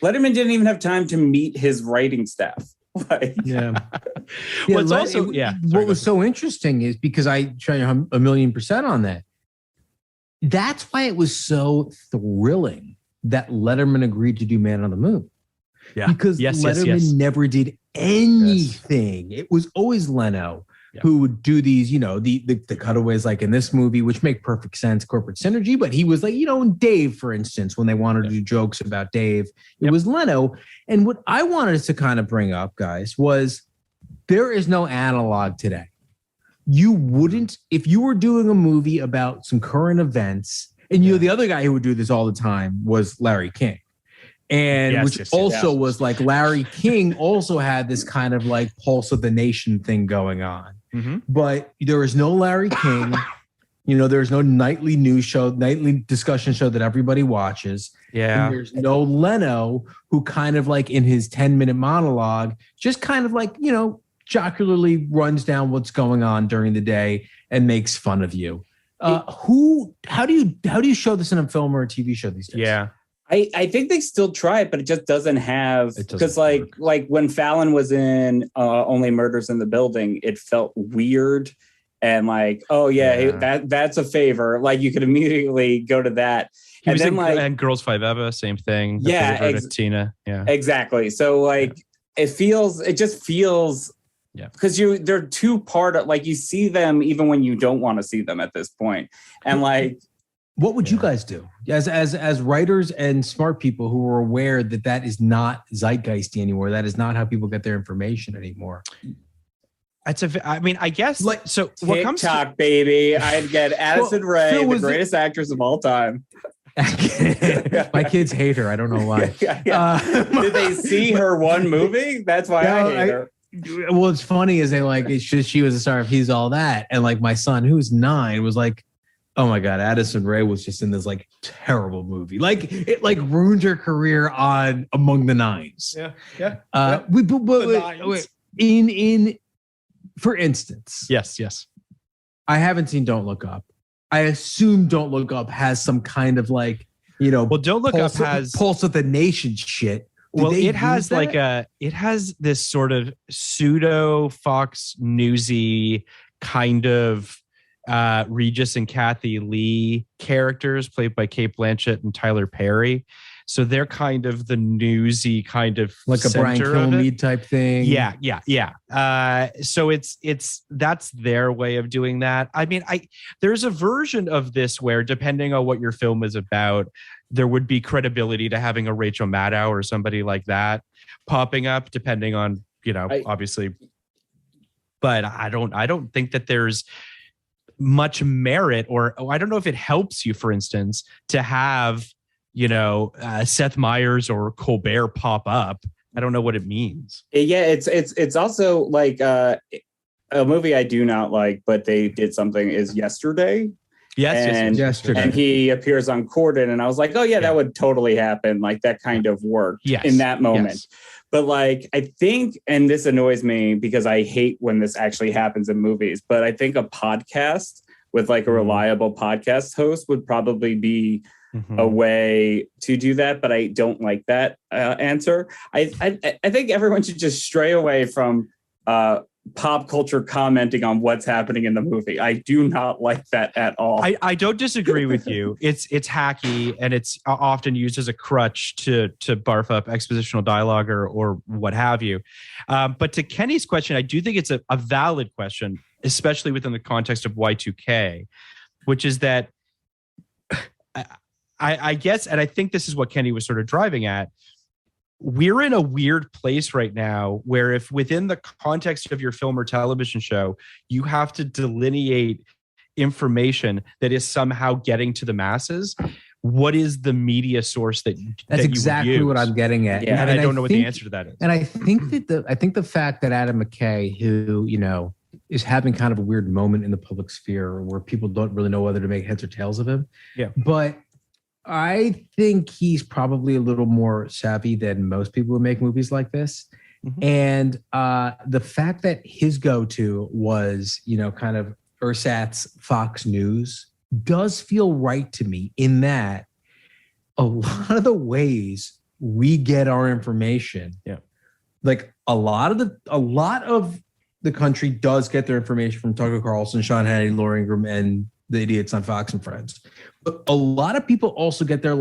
Letterman didn't even have time to meet his writing staff. What was so interesting is because I try 1,000,000% on that. That's why it was so thrilling that Letterman agreed to do Man on the Moon. Yeah. Because Letterman never did anything. It was always Leno who would do these, the cutaways like in this movie, which make perfect sense, corporate synergy. But he was like, in Dave, for instance, when they wanted to do jokes about Dave, it was Leno. And what I wanted to kind of bring up, guys, was there is no analog today. You wouldn't, if you were doing a movie about some current events, and the other guy who would do this all the time was Larry King. And was like Larry King also had this kind of like pulse of the nation thing going on. Mm-hmm. But there is no Larry King. There's no nightly news show, nightly discussion show that everybody watches. Yeah. And there's no Leno who kind of like in his 10-minute monologue, just kind of like, jocularly runs down what's going on during the day and makes fun of you. How do you show this in a film or a TV show these days? Yeah. I think they still try it, but it just doesn't have, because like when Fallon was in Only Murders in the Building, it felt weird and like, that's a favor. Like you could immediately go to that. He was and Girls Five Eva, same thing. Yeah, Tina. Yeah, exactly. So like it just feels. Yeah, because they're two part of, like, you see them even when you don't want to see them at this point, and like. What would you guys do as writers and smart people who are aware that is not zeitgeisty anymore? That is not how people get their information anymore. I guess like, so. TikTok, what comes to baby? I'd get Addison Rae, the greatest actress of all time. My kids hate her. I don't know why. Did they see her one movie? That's why I hate her. Well, it's funny is it's just she was a star of He's All That, and like my son who's 9 was like, oh my God, Addison Rae was just in this like terrible movie. Like it like ruined her career on Among the Nines. Yeah. For instance. Yes. I haven't seen Don't Look Up. I assume Don't Look Up has some kind of like, Well, Don't Look Up has Pulse of the Nation shit. It has this sort of pseudo Fox Newsy kind of Regis and Kathy Lee characters played by Cate Blanchett and Tyler Perry. So they're kind of the newsy kind of like a Brian Kilmeade type thing. Yeah. So that's their way of doing that. I mean, there's a version of this where depending on what your film is about, there would be credibility to having a Rachel Maddow or somebody like that popping up, depending on, obviously. But I don't think that there's much merit, or I don't know if it helps you, for instance, to have, Seth Meyers or Colbert pop up. I don't know what it means. Yeah, it's also like a movie I do not like, but they did something is Yesterday. Yes, Yesterday. And he appears on Corden, and I was like, oh yeah, that would totally happen. Like that kind of worked in that moment. Yes. But like, I think, and this annoys me because I hate when this actually happens in movies, but I think a podcast with like a reliable podcast host would probably be a way to do that. But I don't like that answer. I think everyone should just stray away from pop culture commenting on what's happening in the movie. I do not like that at all. I don't disagree with you. It's hacky, and it's often used as a crutch to barf up expositional dialogue or what have you. But to Kenny's question, I do think it's a valid question, especially within the context of Y2K, which is that I guess, and I think this is what Kenny was sort of driving at, we're in a weird place right now where if within the context of your film or television show, you have to delineate information that is somehow getting to the masses, what is the media source that's exactly what I'm getting at. Yeah, and I don't know what the answer to that is. And I think that the fact that Adam McKay, who, is having kind of a weird moment in the public sphere where people don't really know whether to make heads or tails of him. Yeah. But I think he's probably a little more savvy than most people who make movies like this. Mm-hmm. And the fact that his go-to was, kind of Ursat's Fox News does feel right to me in that a lot of the ways we get our information, like a lot of the country does get their information from Tucker Carlson, Sean Hannity, Laura Ingraham, and the idiots on Fox and Friends. But a lot of people also get their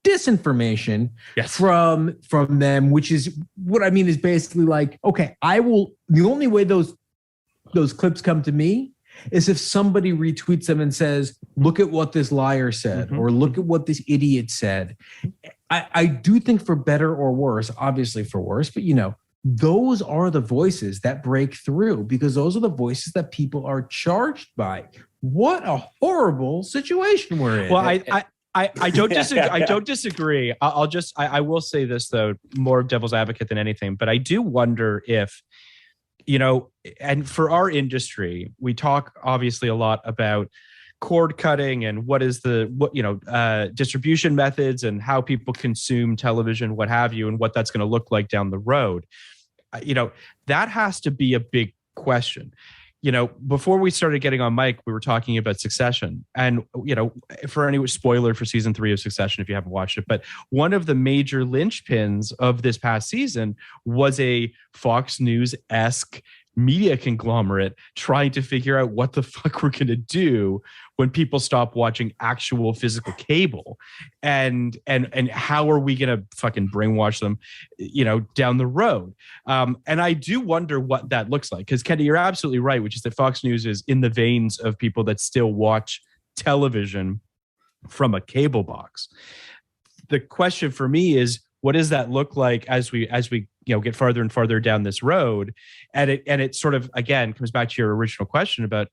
disinformation from them, which is what I mean is basically okay, the only way those clips come to me is if somebody retweets them and says, look at what this liar said, or look at what this idiot said. I do think for better or worse, obviously for worse, but those are the voices that break through because those are the voices that people are charged by. What a horrible situation we're in. Well, I don't disagree. I don't disagree. I will say this though, more devil's advocate than anything, but I do wonder if, and for our industry, we talk obviously a lot about cord cutting and what distribution methods and how people consume television, what have you, and what that's going to look like down the road. That has to be a big question. Before we started getting on mic, we were talking about Succession. And, for any spoiler for season 3 of Succession, if you haven't watched it, but one of the major linchpins of this past season was a Fox News-esque media conglomerate trying to figure out what the fuck we're going to do when people stop watching actual physical cable and how are we going to fucking brainwash them, down the road. And I do wonder what that looks like. Because Kenny, you're absolutely right, which is that Fox News is in the veins of people that still watch television from a cable box. The question for me is, what does that look like as we get farther and farther down this road? And it sort of, again, comes back to your original question about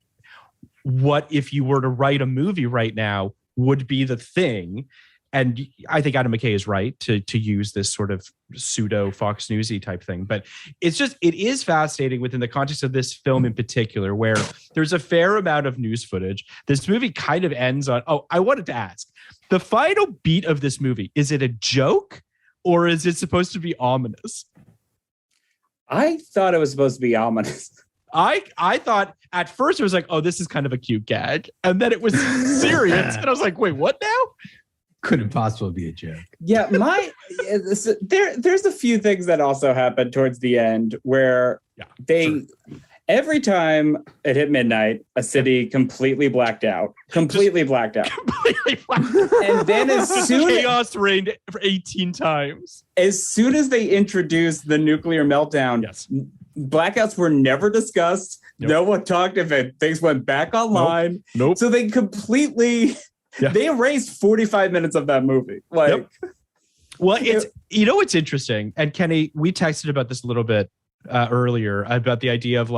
what if you were to write a movie right now would be the thing. And I think Adam McKay is right to use this sort of pseudo Fox Newsy type thing. But it is fascinating within the context of this film in particular, where there's a fair amount of news footage. This movie kind of ends on, I wanted to ask, the final beat of this movie, is it a joke or is it supposed to be ominous? I thought it was supposed to be ominous. I thought at first it was like, oh, this is kind of a cute gag. And then it was serious. And I was like, wait, what now? Couldn't possibly be a joke. Yeah, there's a few things that also happened towards the end where every time it hit midnight, a city completely blacked out. And then as soon chaos reigned for 18 times. As soon as they introduced the nuclear meltdown, blackouts were never discussed. Nope. No one talked if things went back online. Nope. So they completely they erased 45 minutes of that movie. Well, it's it's interesting. And Kenny, we texted about this a little bit earlier about the idea of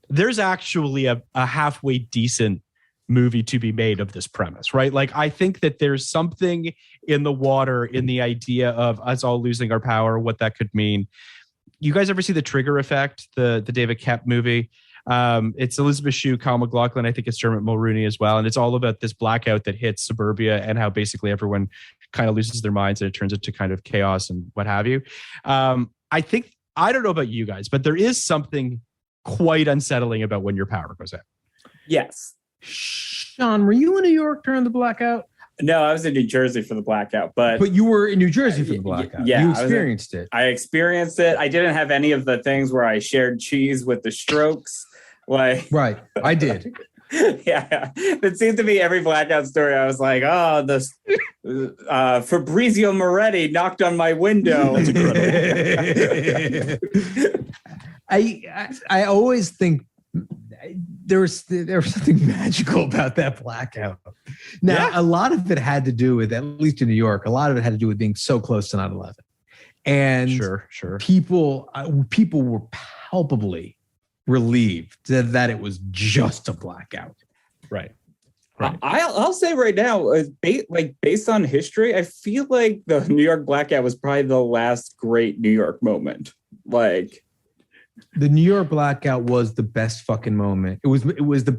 there's actually a halfway decent movie to be made of this premise, right? I think that there's something in the water in the idea of us all losing our power, what that could mean. You guys ever see The Trigger Effect, the David Koepp movie? It's Elizabeth Shue, Kyle MacLachlan, I think it's Dermot Mulroney as well. And it's all about this blackout that hits suburbia and how basically everyone kind of loses their minds and it turns into kind of chaos and what have you. I don't know about you guys, but there is something quite unsettling about when your power goes out. Yes. Sean, were you in New York during the blackout? No, I was in New Jersey for the blackout, but you were in New Jersey for the blackout. Yeah, you experienced it. I experienced it. I didn't have any of the things where I shared cheese with the Strokes. Right, I did. Yeah, it seemed to be every blackout story. I was like, oh, this Fabrizio Moretti knocked on my window. That's incredible. I always think there was something magical about that blackout. Now, a lot of it had to do with, at least in New York, a lot of it had to do with being so close to 9/11. And sure. People were palpably relieved that it was just a blackout. Right. I'll say right now, based on history, I feel like the New York blackout was probably the last great New York moment. The New York blackout was the best fucking moment. It was the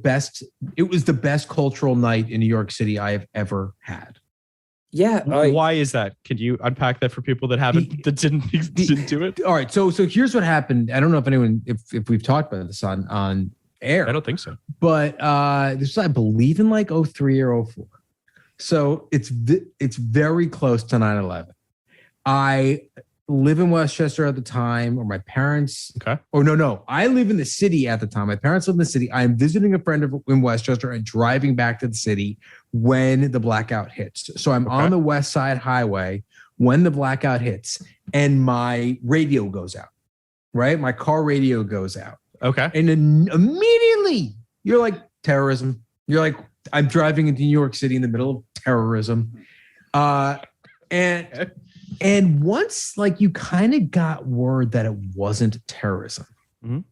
best cultural night in New York City I have ever had. Yeah. Why is that? Could you unpack that for people that didn't do it? All right. So here's what happened. I don't know if we've talked about this on air. I don't think so. But this was, I believe, in like 03 or 04. So it's very close to 9/11. I live in Westchester at the time, or my parents. Okay. Oh, no. I live in the city at the time. My parents live in the city. I'm visiting a friend in Westchester and driving back to the city when the blackout hits. So I'm on the West Side Highway when the blackout hits, and my radio goes out, right? My car radio goes out. Okay. And then immediately you're like, terrorism. You're like, I'm driving into New York City in the middle of terrorism. And once like you kind of got word that it wasn't terrorism,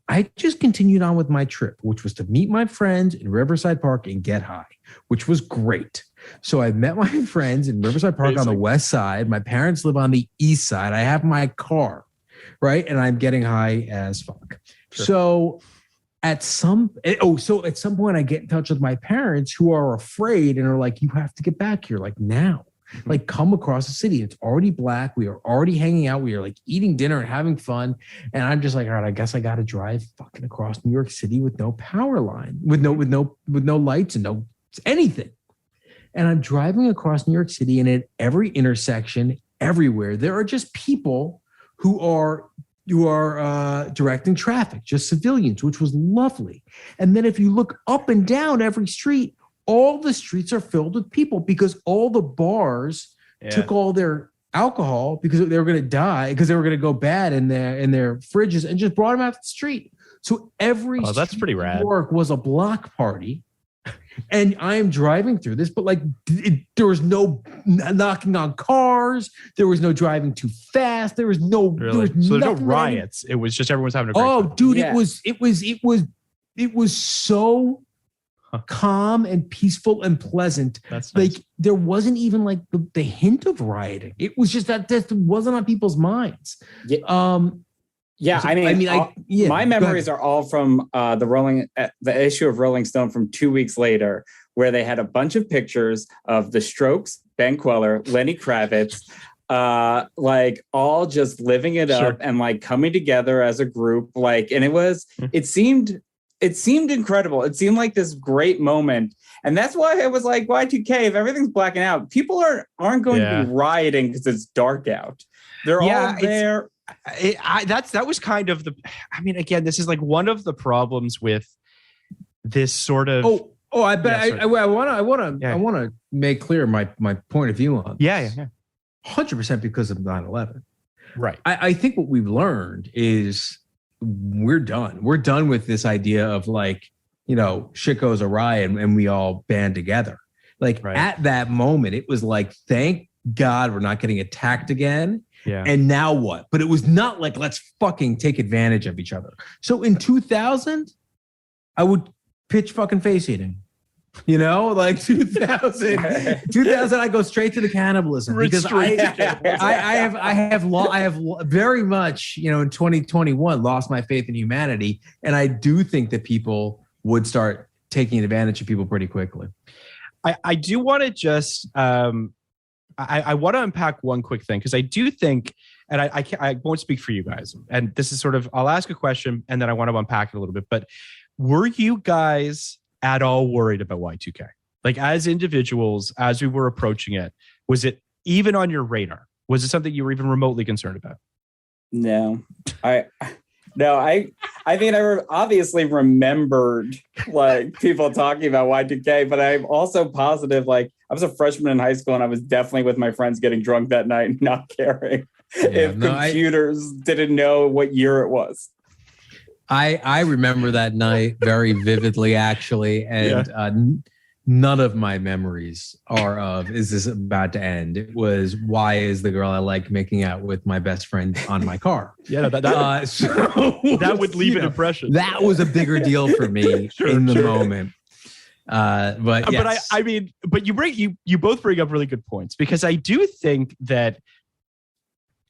I just continued on with my trip, which was to meet my friends in Riverside Park and get high, which was great. So I met my friends in Riverside Park on the west side. My parents live on the east side. I have my car, right? And I'm getting high as fuck. Sure. So at some point I get in touch with my parents who are afraid and are like, you have to get back here like now. Like come across the city. It's already black. We are already hanging out. We are like eating dinner and having fun. And I'm just like, all right, I guess I got to drive fucking across New York City with no power line, with no lights and no anything. And I'm driving across New York City, and at every intersection, everywhere, there are just people who are directing traffic, just civilians, which was lovely. And then if you look up and down every street, all the streets are filled with people because all the bars took all their alcohol because they were going to die, because they were going to go bad in their fridges, and just brought them out to the street. So every that's pretty rad. New York was a block party. And I am driving through this, but like there was no knocking on cars. There was no driving too fast. There was no, really? There's no riots. It was just everyone's having a great time. Dude, yeah. It was so calm and peaceful and pleasant. That's nice. Like there wasn't even like the hint of rioting. It was just that wasn't on people's minds. Yeah. My memories are all from the issue of Rolling Stone from 2 weeks later, where they had a bunch of pictures of the Strokes, Ben Queller, Lenny Kravitz, like all just living it up and like coming together as a group. Like, and it seemed incredible. It seemed like this great moment. And that's why it was like Y2K. If everything's blacking out, people aren't going to be rioting because it's dark out. They're all there. That was kind of again, this is like one of the problems with this sort of. I want to make clear my point of view on this. 100% because of 9/11. Right. I think what we've learned is we're done. We're done with this idea of like, shit goes awry and we all band together. Like at that moment, it was like, thank God we're not getting attacked again. Yeah. And now what? But it was not like, let's fucking take advantage of each other. So in 2000, I would pitch fucking face eating. Like 2000, I go straight to the cannibalism because I have very much, in 2021 lost my faith in humanity. And I do think that people would start taking advantage of people pretty quickly. I do want to just, I want to unpack one quick thing, because I do think, and I won't speak for you guys, and this is sort of, I'll ask a question and then I want to unpack it a little bit, but were you guys at all worried about Y2K? Like as individuals, as we were approaching it, was it even on your radar? Was it something you were even remotely concerned about? No, I think I obviously remembered like people talking about Y2K, but I'm also positive, like I was a freshman in high school and I was definitely with my friends getting drunk that night and not caring if computers didn't know what year it was. I remember that night very vividly, actually, and none of my memories are of, is this about to end? It was, why is the girl I like making out with my best friend on my car? That would leave an impression. That was a bigger deal for me in the moment. But you both bring up really good points, because I do think that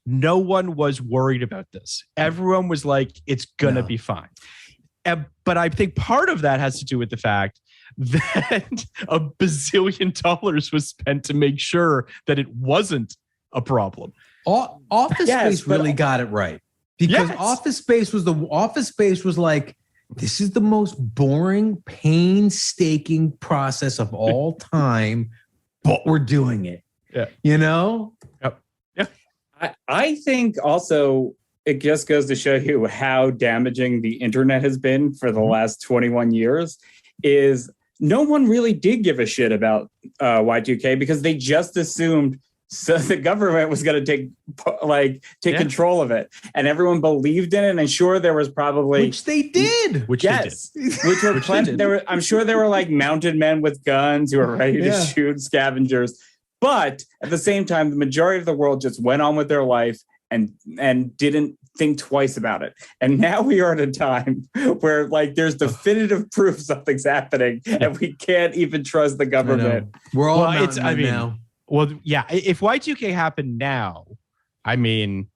no one was worried about this. Everyone was like, it's going to be fine. But I think part of that has to do with the fact that a bazillion dollars was spent to make sure that it wasn't a problem. Office Space really got it right, because Office Space was like, this is the most boring, painstaking process of all time, but we're doing it. Yeah. You know? Yep. Yeah. I think also it just goes to show you how damaging the internet has been for the last 21 years is no one really did give a shit about Y2K because they just assumed the government was going to take control of it, and everyone believed in it. And sure, there was probably which they did. Which were plenty. I'm sure there were like mounted men with guns who were ready to shoot scavengers. But at the same time, the majority of the world just went on with their life and didn't think twice about it. And now we are at a time where like there's definitive proof something's happening, and we can't even trust the government. We're all now. Well, yeah. If Y2K happened now, I mean,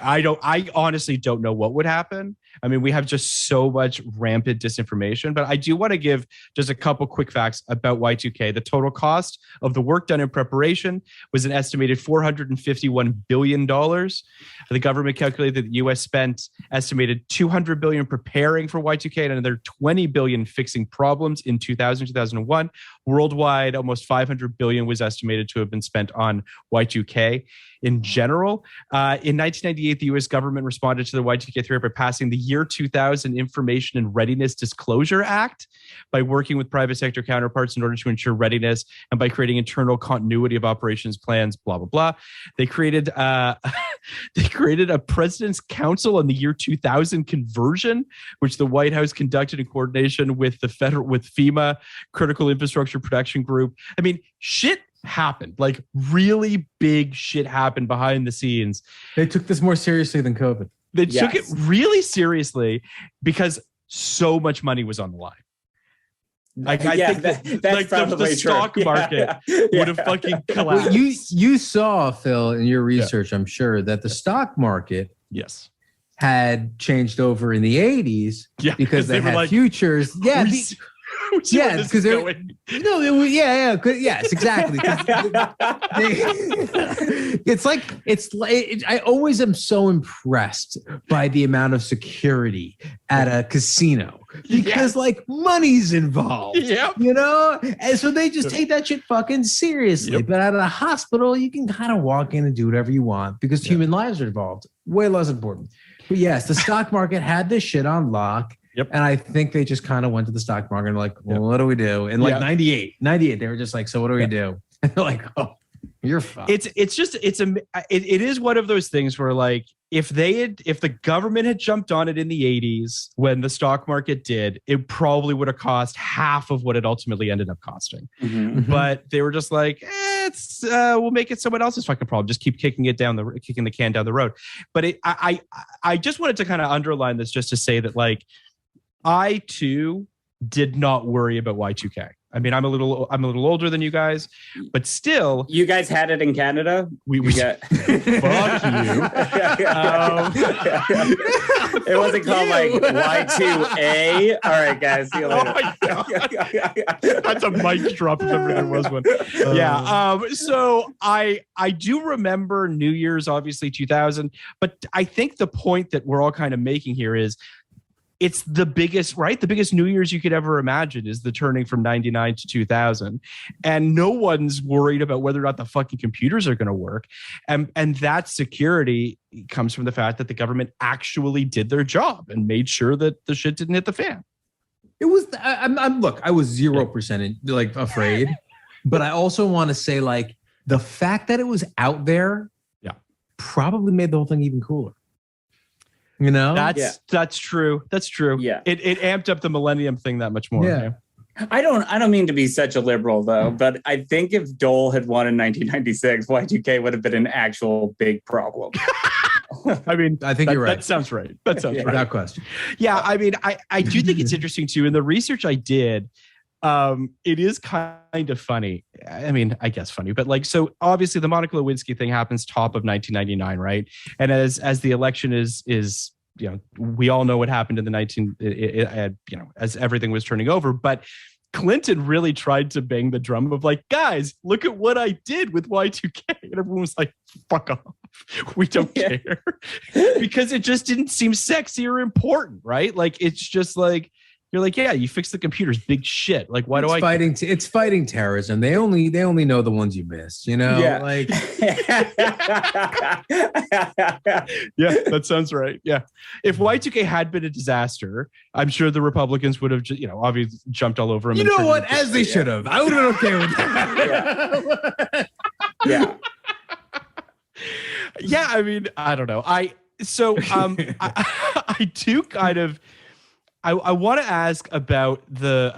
I honestly don't know what would happen. I mean, we have just so much rampant disinformation, but I do want to give just a couple quick facts about Y2K. The total cost of the work done in preparation was an estimated $451 billion. The government calculated that the U.S. spent estimated $200 billion preparing for Y2K and another $20 billion fixing problems in 2000, 2001. Worldwide, almost $500 billion was estimated to have been spent on Y2K. In general, in 1998, the U.S. government responded to the Y2K threat by passing the Year 2000 Information and Readiness Disclosure Act by working with private sector counterparts in order to ensure readiness and by creating internal continuity of operations plans, blah, blah, blah. They created a President's Council on the Year 2000 conversion, which the White House conducted in coordination with FEMA, Critical Infrastructure Protection Group. I mean, shit happened. Like really big shit happened behind the scenes. They took this more seriously than COVID. They took it really seriously because so much money was on the line. Like I think that's the stock market would have fucking collapsed. Well, you saw, Phil, in your research, I'm sure, that the stock market had changed over in the 80s because they had futures. Yeah. Because yes, exactly. I always am so impressed by the amount of security at a casino because like money's involved, you know, and so they just take that shit fucking seriously. But at a hospital, you can kind of walk in and do whatever you want because human lives are involved. Way less important. But yes, the stock market had this shit on lock. And I think they just kind of went to the stock market and like, well, what do we do? And like 98, they were just like, so what do we do? And they're like, oh, you're fucked. It is one of those things where like, if the government had jumped on it in the 80s when the stock market did, it probably would have cost half of what it ultimately ended up costing. But they were just like, we'll make it someone else's fucking problem. Just keep kicking the can down the road. But I just wanted to kind of underline this just to say that like, I too did not worry about Y2K. I mean, I'm a little older than you guys, but still, you guys had it in Canada. We got fuck you. It wasn't called like Y2A. All right, guys. See you later. Oh my God. That's a mic drop if ever there was one. So I do remember New Year's, obviously 2000, but I think the point that we're all kind of making here is, it's the biggest, right? The biggest New Year's you could ever imagine is the turning from 99 to 2000. And no one's worried about whether or not the fucking computers are going to work. And that security comes from the fact that the government actually did their job and made sure that the shit didn't hit the fan. It was, look, I was 0% like afraid, but I also want to say like the fact that it was out there probably made the whole thing even cooler. You know, that's true. That's true. Yeah, it amped up the millennium thing that much more. Yeah. I don't mean to be such a liberal though, but I think if Dole had won in 1996, Y2K would have been an actual big problem. I mean, I think you're right. That sounds right. That sounds right. Without question. Yeah, I mean, I do think it's interesting too. In the research I did, it is kind of funny. I mean, I guess funny, but like, so obviously the Monica Lewinsky thing happens top of 1999, right? And as the election is, you know, we all know what happened in the as everything was turning over. But Clinton really tried to bang the drum of like, guys, look at what I did with Y2K. And everyone was like, fuck off. We don't care. Because it just didn't seem sexy or important, right? Like, it's just like, you're like, yeah, you fixed the computers, big shit. Like, why do I? It's fighting terrorism. They only know the ones you missed. You know, like. Yeah, that sounds right. Yeah, if Y2K had been a disaster, I'm sure the Republicans would have, obviously jumped all over him. You know what? As they should have. I would have been okay with that. Yeah. Yeah, I mean, I don't know. I do kind of. I want to ask about the,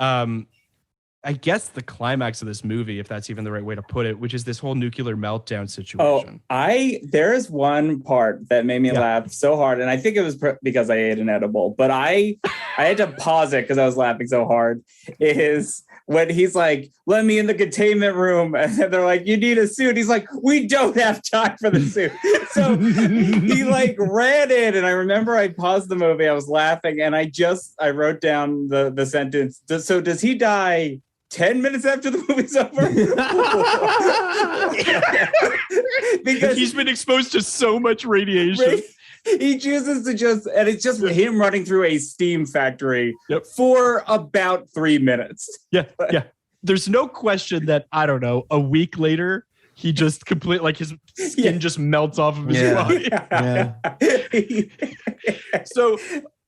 I guess the climax of this movie, if that's even the right way to put it, which is this whole nuclear meltdown situation. There is one part that made me laugh so hard, and I think it was because I ate an edible, but I had to pause it because I was laughing so hard. Is when he's like, let me in the containment room. And they're like, you need a suit. He's like, we don't have time for the suit. So he like ran in. And I remember I paused the movie. I was laughing. And I wrote down the sentence. So does he die 10 minutes after the movie's over? Because he's been exposed to so much radiation. He chooses to and it's just him running through a steam factory for about 3 minutes. Yeah. There's no question that, I don't know, a week later, he just like his skin just melts off of his body. So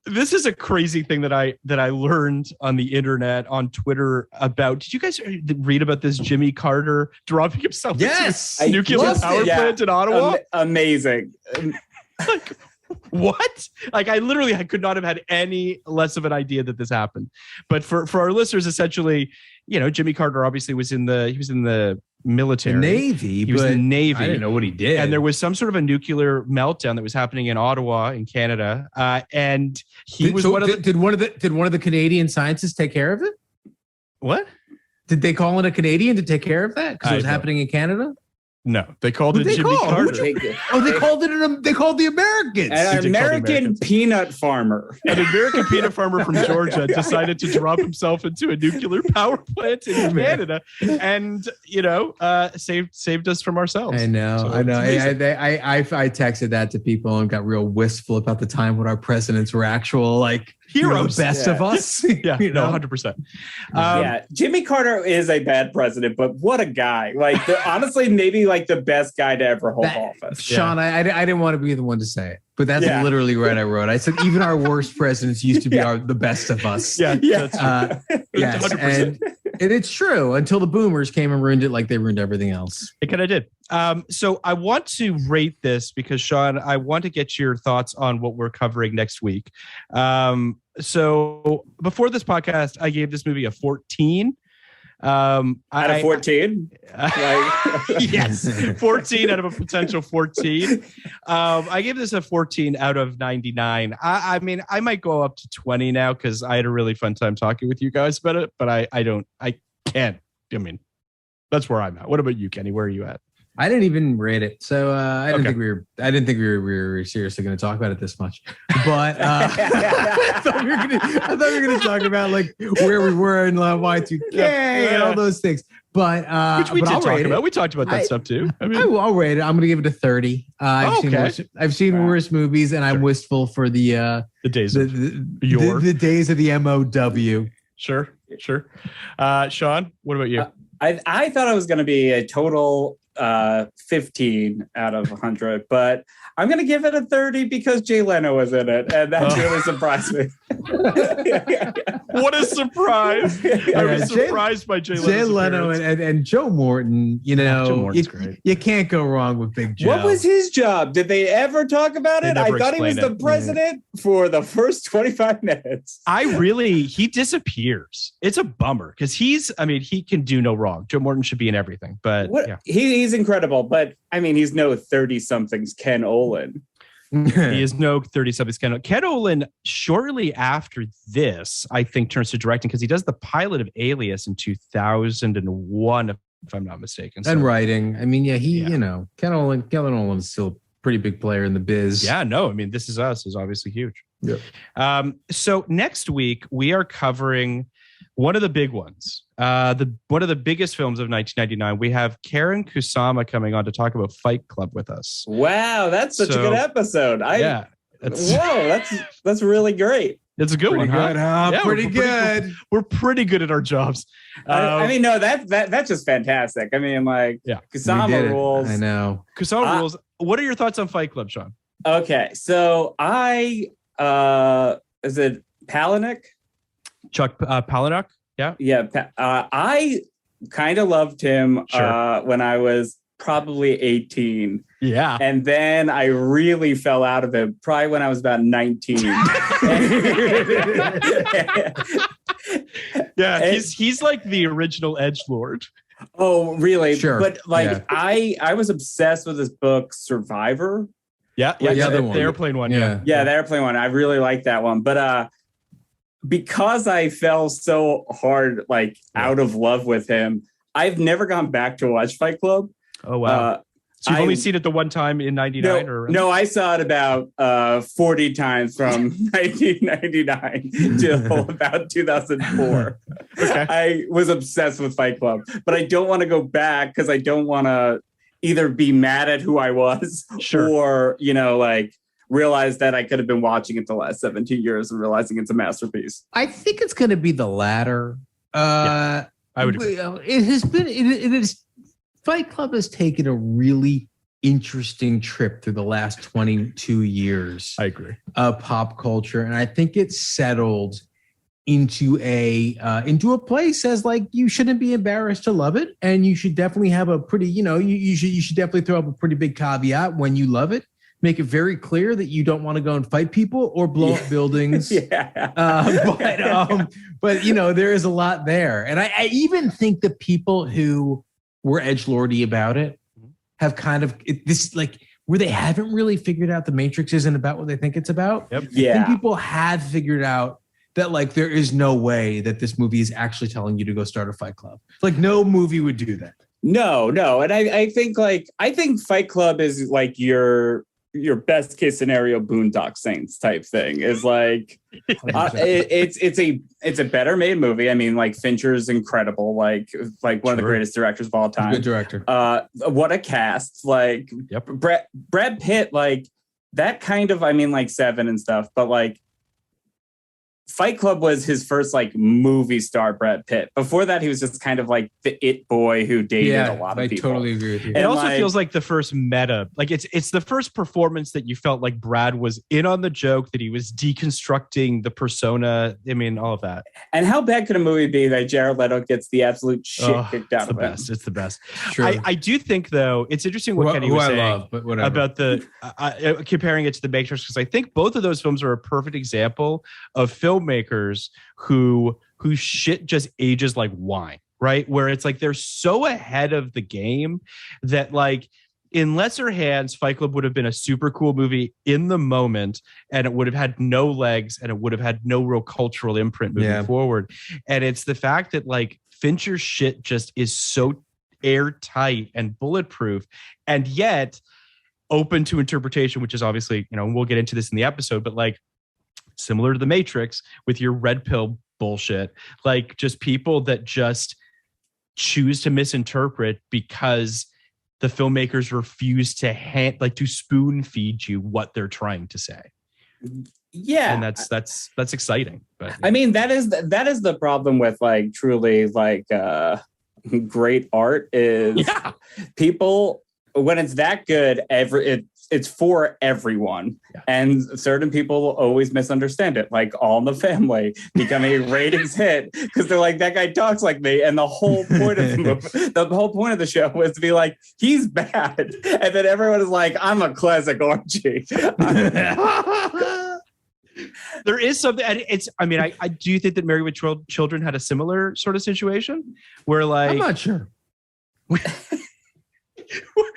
this is a crazy thing that I learned on the internet, on Twitter about. Did you guys read about this Jimmy Carter dropping himself into a nuclear power plant in Ottawa? Amazing. Like, what? Like, I could not have had any less of an idea that this happened. But for our listeners, essentially, Jimmy Carter obviously was in the military, Navy. He was in the Navy. I didn't know what he did. And there was some sort of a nuclear meltdown that was happening in Ottawa, in Canada. And he was did one of the Canadian scientists take care of it? What? Did they call in a Canadian to take care of that because it was happening in Canada? No, they called it Jimmy Carter. They called it. They called the Americans. An American peanut farmer. An American peanut farmer from Georgia decided to drop himself into a nuclear power plant in Canada, and saved us from ourselves. I know. So I texted that to people and got real wistful about the time when our presidents were actual heroes, the best of us. Yeah, 100%. Jimmy Carter is a bad president, but what a guy! Honestly, maybe the best guy to ever hold office. Sean, I didn't want to be the one to say it, but that's literally what I wrote. I said even our worst presidents used to be the best of us. Yeah. Yes, 100%. And it's true until the boomers came and ruined it, like they ruined everything else. It kind of did. So I want to rate this because, Sean, I want to get your thoughts on what we're covering next week. So before this podcast, I gave this movie a 14. Out of 14? Yes, 14 out of a potential 14. I gave this a 14 out of 99. I mean, I might go up to 20 now because I had a really fun time talking with you guys about it, but I can't. I mean, that's where I'm at. What about you, Kenny? Where are you at? I didn't even rate it, so I didn't think we were seriously going to talk about it this much. But I thought we were going to talk about where we were in Y2K and all those things. But which we did talk about. We talked about that stuff too. I mean, I'll rate it. I'm going to give it a 30. I've seen worse movies, and I'm wistful for the days of the days of the MOW. Sure. Sean, what about you? I thought I was going to be a total 15 out of 100, but I'm going to give it a 30 because Jay Leno was in it, and that really surprised me. What a surprise! I was surprised by Jay Leno and Joe Morton. Joe Morton's great. You can't go wrong with Big Joe. What was his job? Did they ever talk about it? I thought he was the president for the first 25 minutes. He disappears. It's a bummer because he can do no wrong. Joe Morton should be in everything, but he's incredible. But I mean, he's no 30-something's Ken Olin. He is no 30-something's Ken Olin. Ken Olin, shortly after this, I think, turns to directing because he does the pilot of Alias in 2001, if I'm not mistaken. And writing. I mean, Ken Olin is still a pretty big player in the biz. Yeah, no, I mean, This Is Us is obviously huge. Yeah. So next week, we are covering one of the big ones, one of the biggest films of 1999. We have Karen Kusama coming on to talk about Fight Club with us. Wow, that's such a good episode. That's really great. It's a good pretty one, good, huh? Yeah, pretty good. We're pretty good at our jobs. I mean, no, that's just fantastic. I mean, like, Kusama rules. I know. Kusama rules. What are your thoughts on Fight Club, Sean? Okay, so is it Palahniuk? Chuck Palahniuk? Yeah. Yeah. I kind of loved him when I was probably 18. Yeah. And then I really fell out of it probably when I was about 19. Yeah, he's like the original edgelord. Oh, really? Sure. But I was obsessed with this book, Survivor. Yeah, the airplane one. Yeah, the airplane one. I really like that one. But because I fell so hard, out of love with him, I've never gone back to watch Fight Club. Oh, wow. So you've only seen it the one time in 99? No, I saw it about 40 times from 1999 till about 2004. Okay. I was obsessed with Fight Club, but I don't want to go back because I don't want to either be mad at who I was or, realize that I could have been watching it the last 17 years and realizing it's a masterpiece. I think it's going to be the latter. I would agree. It is. Fight Club has taken a really interesting trip through the last 22 years. I agree. Of pop culture, and I think it's settled into a place as you shouldn't be embarrassed to love it, and you should definitely have a pretty you should definitely throw up a pretty big caveat when you love it. Make it very clear that you don't want to go and fight people or blow up buildings. But there is a lot there, and I even think the people who were edgelordy about it have kind of where they haven't really figured out the Matrix isn't about what they think it's about. Yep. Yeah. I think people have figured out that there is no way that this movie is actually telling you to go start a fight club. No movie would do that. No. And I think Fight Club is your best case scenario Boondock Saints type thing is it's a better made movie. I mean, Fincher's incredible, one of the greatest directors of all time. Good director. What a cast! Brad Pitt, that kind of Seven and stuff, but Fight Club was his first movie star Brad Pitt. Before that, he was just kind of the it boy who dated a lot of people. I totally agree with you. It also feels like the first meta, it's the first performance that you felt like Brad was in on the joke, that he was deconstructing the persona. I mean, all of that. And how bad could a movie be that Jared Leto gets the absolute shit kicked out of him? It's the best. Sure. I do think though, it's interesting what Kenny was saying about the comparing it to the Matrix, because I think both of those films are a perfect example of filmmakers who shit just ages like wine, right? Where it's they're so ahead of the game that in lesser hands, Fight Club would have been a super cool movie in the moment, and it would have had no legs, and it would have had no real cultural imprint moving forward. And it's the fact that Fincher's shit just is so airtight and bulletproof, and yet open to interpretation, which is obviously, we'll get into this in the episode, but similar to the Matrix with your red pill bullshit, just people that just choose to misinterpret because the filmmakers refuse to to spoon feed you what they're trying to say. Yeah. And that's exciting. But I mean, that is the problem with truly great art is people, when it's that good, it's for everyone. Yeah. And certain people will always misunderstand it, All in the Family becoming a ratings hit because they're that guy talks like me. And the whole point of the whole point of the show was to be he's bad. And then everyone is I'm a classic orgy. There is something, and I do think that Married with Children had a similar sort of situation where I'm not sure.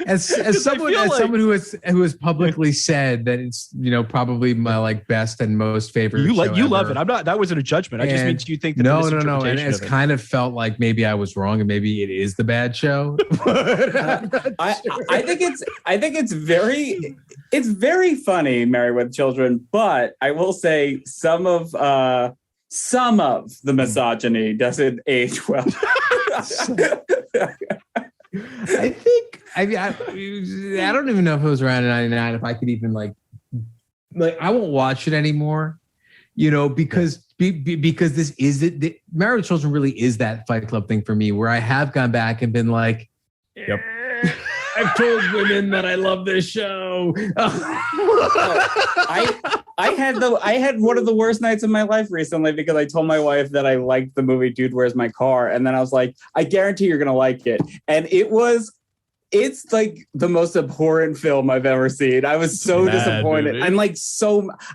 As someone who has publicly said that it's probably my best and most favorite. You love it. I'm not. That wasn't a judgment. I just mean, do you think that no. And it's kind of felt like maybe I was wrong and maybe it is the bad show. I think it's very funny, Married with Children. But I will say some of some of the misogyny doesn't age well. I don't even know if it was around in 99, if I could even like I won't watch it anymore, because this is it. Married with Children really is that Fight Club thing for me, where I have gone back and been like, yep. I've told women that I love this show. I had one of the worst nights of my life recently because I told my wife that I liked the movie Dude, Where's My Car? And then I was like, I guarantee you're gonna like it. And it's like the most abhorrent film I've ever seen. I was so disappointed. Movie. I'm like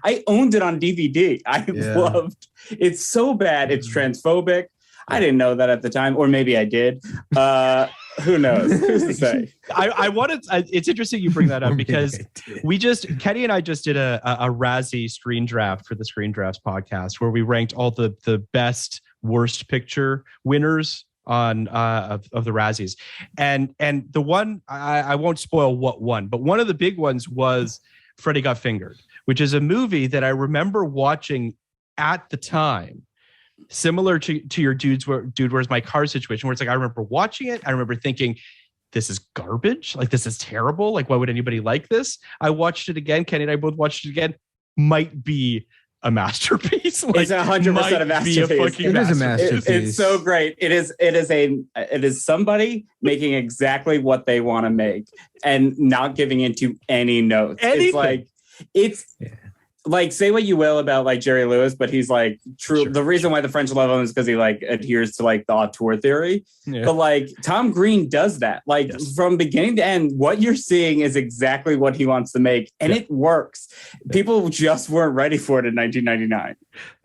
I owned it on DVD. I loved it's so bad. It's transphobic. I didn't know that at the time, or maybe I did. Who knows? Who's to say? I wanted. It's interesting you bring that up because Kenny and I just did a Razzie screen draft for the Screen Drafts podcast where we ranked all the best worst picture winners on of the Razzies, and the one I won't spoil what won, but one of the big ones was Freddy Got Fingered, which is a movie that I remember watching at the time. Similar to your Dude, Where's My Car situation, where it's like, I remember watching it. I remember thinking, this is garbage. Like, this is terrible. Like, why would anybody like this? I watched it again. Kenny and I both watched it again. Might be a masterpiece. Like, it's 100% a masterpiece. It is a masterpiece. It's so great. It is somebody making exactly what they want to make and not giving into any notes. Anything. Like, say what you will about like Jerry Lewis, but he's like true. Sure. The reason why the French love him is because he like adheres to like the auteur theory. Yeah. But like Tom Green does that. Like from beginning to end, what you're seeing is exactly what he wants to make, and it works. People just weren't ready for it in 1999.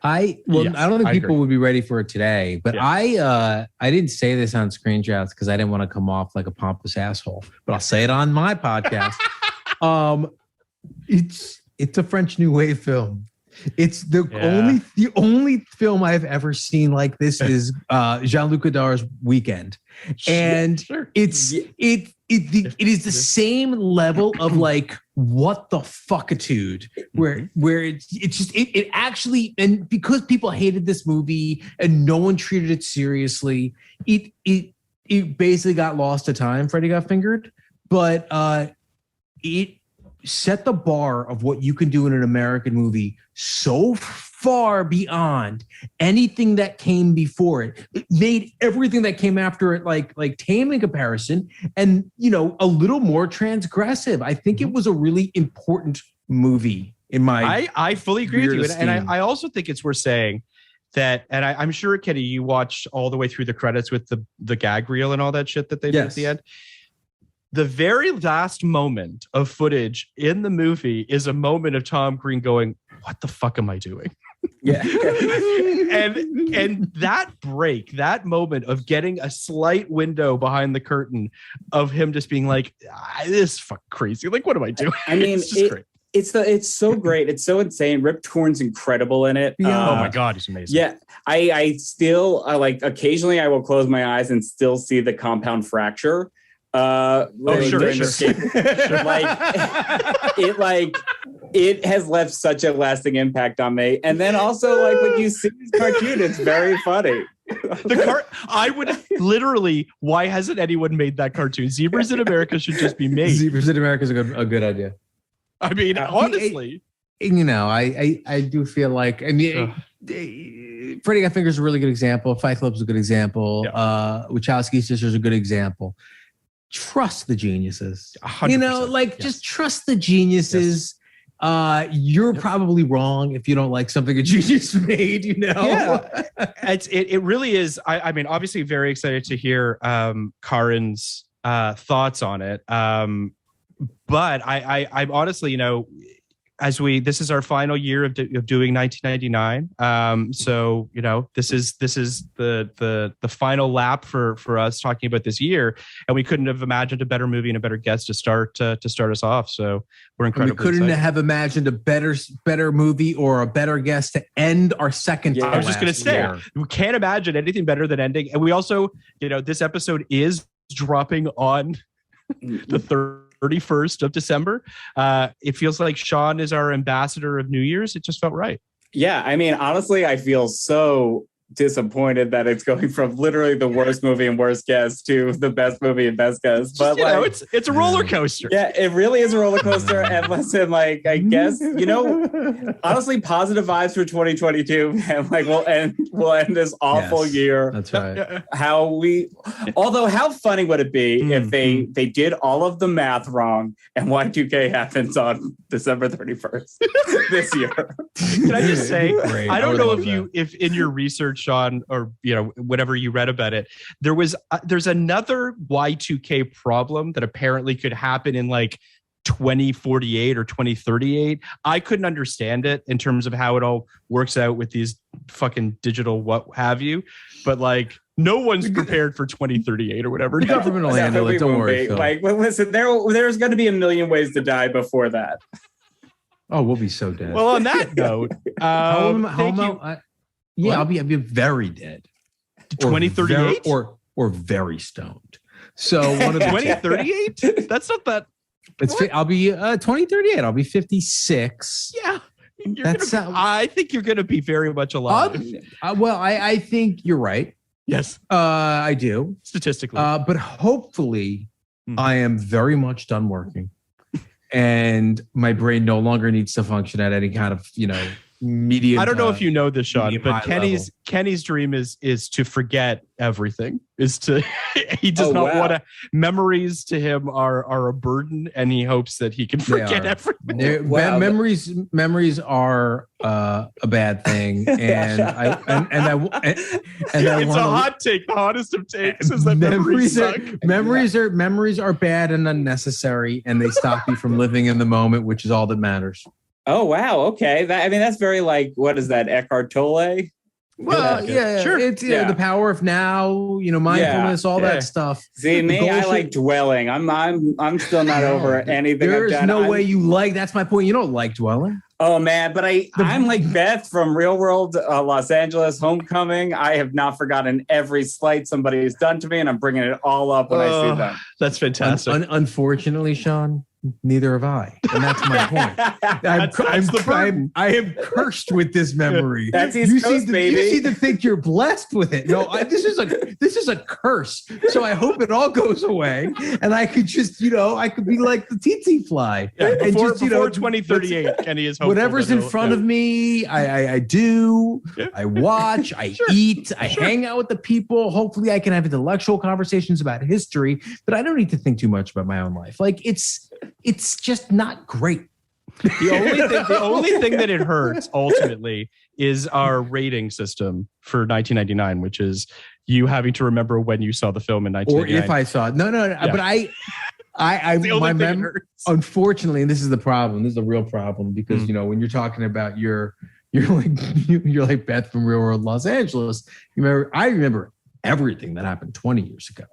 I don't think people would be ready for it today. But I didn't say this on Screen Drafts because I didn't want to come off like a pompous asshole. But I'll say it on my podcast. It's a French New Wave film. It's the only film I've ever seen like this is Jean-Luc Godar's Weekend, and it is the same level of like what the fuckitude where it actually, and because people hated this movie and no one treated it seriously, it basically got lost to time. Freddy Got Fingered, but it set the bar of what you can do in an American movie so far beyond anything that came before it. It made everything that came after it like tame in comparison, and a little more transgressive. I think it was a really important movie in my. I fully agree with you, and I also think it's worth saying that, and I'm sure, Kenny, you watched all the way through the credits with the gag reel and all that shit that they did at the end. The very last moment of footage in the movie is a moment of Tom Green going, "What the fuck am I doing?" Yeah. and that moment of getting a slight window behind the curtain of him just being like, "This is fucking crazy. Like, what am I doing?" I mean, it's just great. It's so great. It's so insane. Rip Torn's incredible in it. Oh my God, he's amazing. Yeah. I still like occasionally I will close my eyes and still see the compound fracture. Sure. It has left such a lasting impact on me. And then also like when you see this cartoon, it's very funny. I would literally, why hasn't anyone made that cartoon? Zebras in America should just be made. Zebras in America is a good idea. I mean, honestly, I do feel like, Freddy Got Fingered is a really good example. Fight Club is a good example. Wachowski sisters is a good example. Trust the geniuses. 100%. Just trust the geniuses. Yes. You're probably wrong if you don't like something a genius made. Yeah, it really is. I mean, obviously, very excited to hear Karin's thoughts on it. But I'm honestly, this is our final year of doing 1999. So this is the final lap for us talking about this year, and we couldn't have imagined a better movie and a better guest to start us off. So we're incredibly excited. We couldn't have imagined a better movie or a better guest to end our second. Yeah, I was just going to say we can't imagine anything better than ending. And we also, this episode is dropping on the 31st of December. It feels like Sean is our ambassador of New Year's. It just felt right. Yeah, I mean, honestly, I feel so disappointed that it's going from literally the worst movie and worst guest to the best movie and best guest. But it's a roller coaster. Yeah, it really is a roller coaster. And listen, I guess, honestly, positive vibes for 2022. And we'll end this awful year. That's right. Although how funny would it be if they did all of the math wrong and Y2K happens on December 31st this year? Can I just say, Great. I don't know if in your research, Sean, or whatever you read about it, there's another Y2K problem that apparently could happen in 2048 or 2038. I couldn't understand it in terms of how it all works out with these fucking digital what have you, but no one's prepared for 2038 or whatever. The government will handle it. Don't worry. Listen, there's going to be a million ways to die before that. Oh, we'll be so dead. Well, on that note, I'll be very dead. 2038 or very stoned. So one of 2038. That's not that. I'll be 2038. I'll be 56. Yeah. I think you're going to be very much alive. I think you're right. Yes. I do. Statistically. But hopefully I am very much done working and my brain no longer needs to function at any kind of, medium. I don't know if you know this, Sean, but Kenny's dream is to forget everything. He does not want to. Memories to him are a burden, and he hopes that he can forget everything. Memories are a bad thing, and it's a hot take. The hottest of takes is that memories suck. Memories are bad and unnecessary, and they stop you from living in the moment, which is all that matters. Oh, wow. Okay. That's very what is that? Eckhart Tolle? Well, yeah, sure. It's the power of now, mindfulness, all that stuff. See, me, I like dwelling. I'm still not over anything There I've is done. no way you like. That's my point. You don't like dwelling. Oh man, but I'm like Beth from Real World Los Angeles Homecoming. I have not forgotten every slight somebody has done to me, and I'm bringing it all up when I see them. That's fantastic. Unfortunately, Sean, neither have I, and that's my point. I am cursed with this memory. That's East Coast, baby. You seem to think you're blessed with it. No, this is a curse. So I hope it all goes away, and I could just, I could be like the tsetse fly. Yeah, and before 2038, Kenny is hopeful. Whatever's in front of me, I do. Yeah. I watch. I eat. I hang out with the people. Hopefully, I can have intellectual conversations about history, but I don't need to think too much about my own life. It's just not great. The only thing that it hurts ultimately is our rating system for 1999, which is you having to remember when you saw the film in 1999. Or if I saw it. No. Yeah. But my memory, unfortunately, and this is the problem. This is a real problem because when you're talking about you're like Beth from Real World Los Angeles. I remember everything that happened 20 years ago.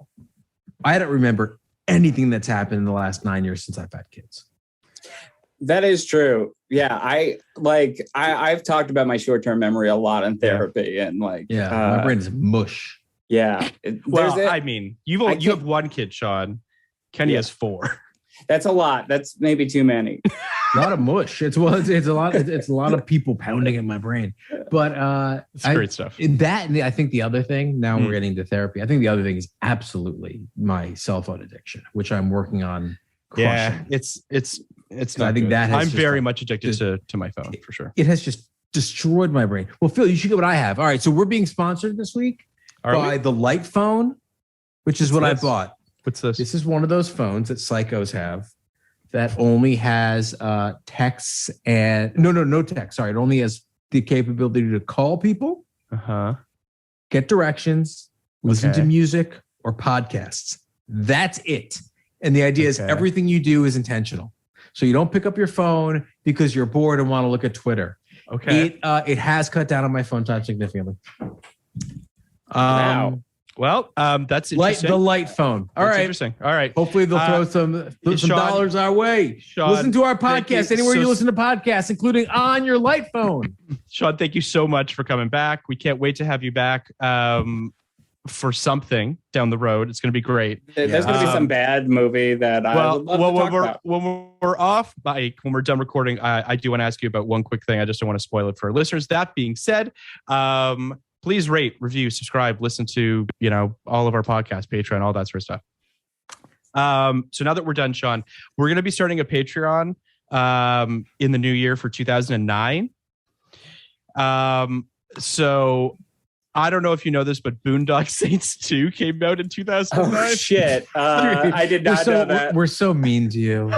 I don't remember anything that's happened in the last 9 years since I've had kids. That is true. Yeah, I've talked about my short-term memory a lot in therapy, and my brain is mush. Yeah. You have one kid, Sean. Kenny has 4. That's a lot. That's maybe too many. A lot of mush. It's a lot of people pounding in my brain. But it's great stuff. I think the other thing. Now we're getting to therapy. I think the other thing is absolutely my cell phone addiction, which I'm working on crushing. Yeah, it's not. I think good. that I'm very much addicted to my phone for sure. It has just destroyed my brain. Well, Phil, you should get what I have. All right, so we're being sponsored this week by the Light Phone, which is what I bought. What's this? This is one of those phones that psychos have that only has texts and no text. Sorry, it only has the capability to call people, get directions, listen to music or podcasts. That's it. And the idea is everything you do is intentional. So you don't pick up your phone because you're bored and want to look at Twitter. Okay. It has cut down on my phone time significantly. Wow. Well, that's interesting. The Light Phone. All right. Interesting. All right. Hopefully they'll throw some dollars our way. Sean, listen to our podcast anywhere you listen to podcasts, including on your Light Phone. Sean, thank you so much for coming back. We can't wait to have you back. for something down the road. It's going to be great. There's going to be some bad movie that I would love to talk about. When we're off mic, when we're done recording, I do want to ask you about one quick thing. I just don't want to spoil it for our listeners. That being said, please rate, review, subscribe, listen to, all of our podcasts, Patreon, all that sort of stuff. So now that we're done, Sean, we're going to be starting a Patreon in the new year for 2009. So I don't know if you know this, but Boondock Saints 2 came out in 2009. Oh, shit. I did not know that. We're so mean to you.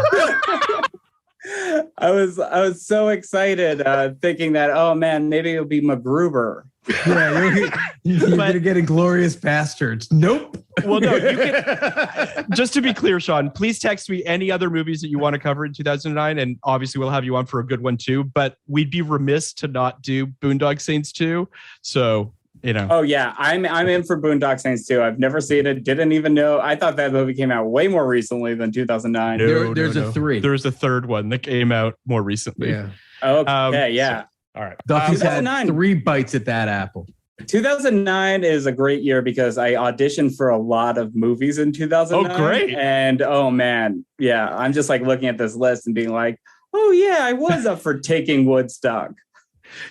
I was so excited thinking that, oh, man, maybe it'll be MacGruber. Yeah, you're going to get Inglorious Bastards. Nope. Well, no, you can. Just to be clear, Sean, please text me any other movies that you want to cover in 2009, and obviously we'll have you on for a good one too. But we'd be remiss to not do Boondock Saints 2. So, Oh yeah, I'm in for Boondock Saints 2. I've never seen it. Didn't even know. I thought that movie came out way more recently than 2009. There's a 3. There's a third one that came out more recently. Yeah. Okay. Yeah. All right. Duffy's had 3 bites at that apple. 2009 is a great year because I auditioned for a lot of movies in 2009. Oh, great. And oh, man. Yeah. I'm just like looking at this list and being like, oh, yeah, I was up for Taking Woodstock.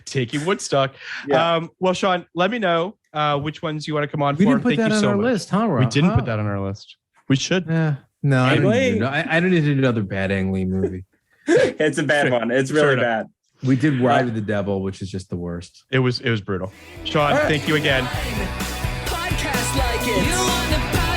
Taking Woodstock. Yeah. Well, Sean, let me know which ones you want to come on we for. Didn't put that on our list, huh, Rob? We didn't put that on our list. We should. Yeah. No, I don't need another bad Ang Lee movie. It's a bad one. It's really bad. We did Ride with the Devil, which is just the worst. It was brutal. Sean, thank you again. Podcast like it. You want the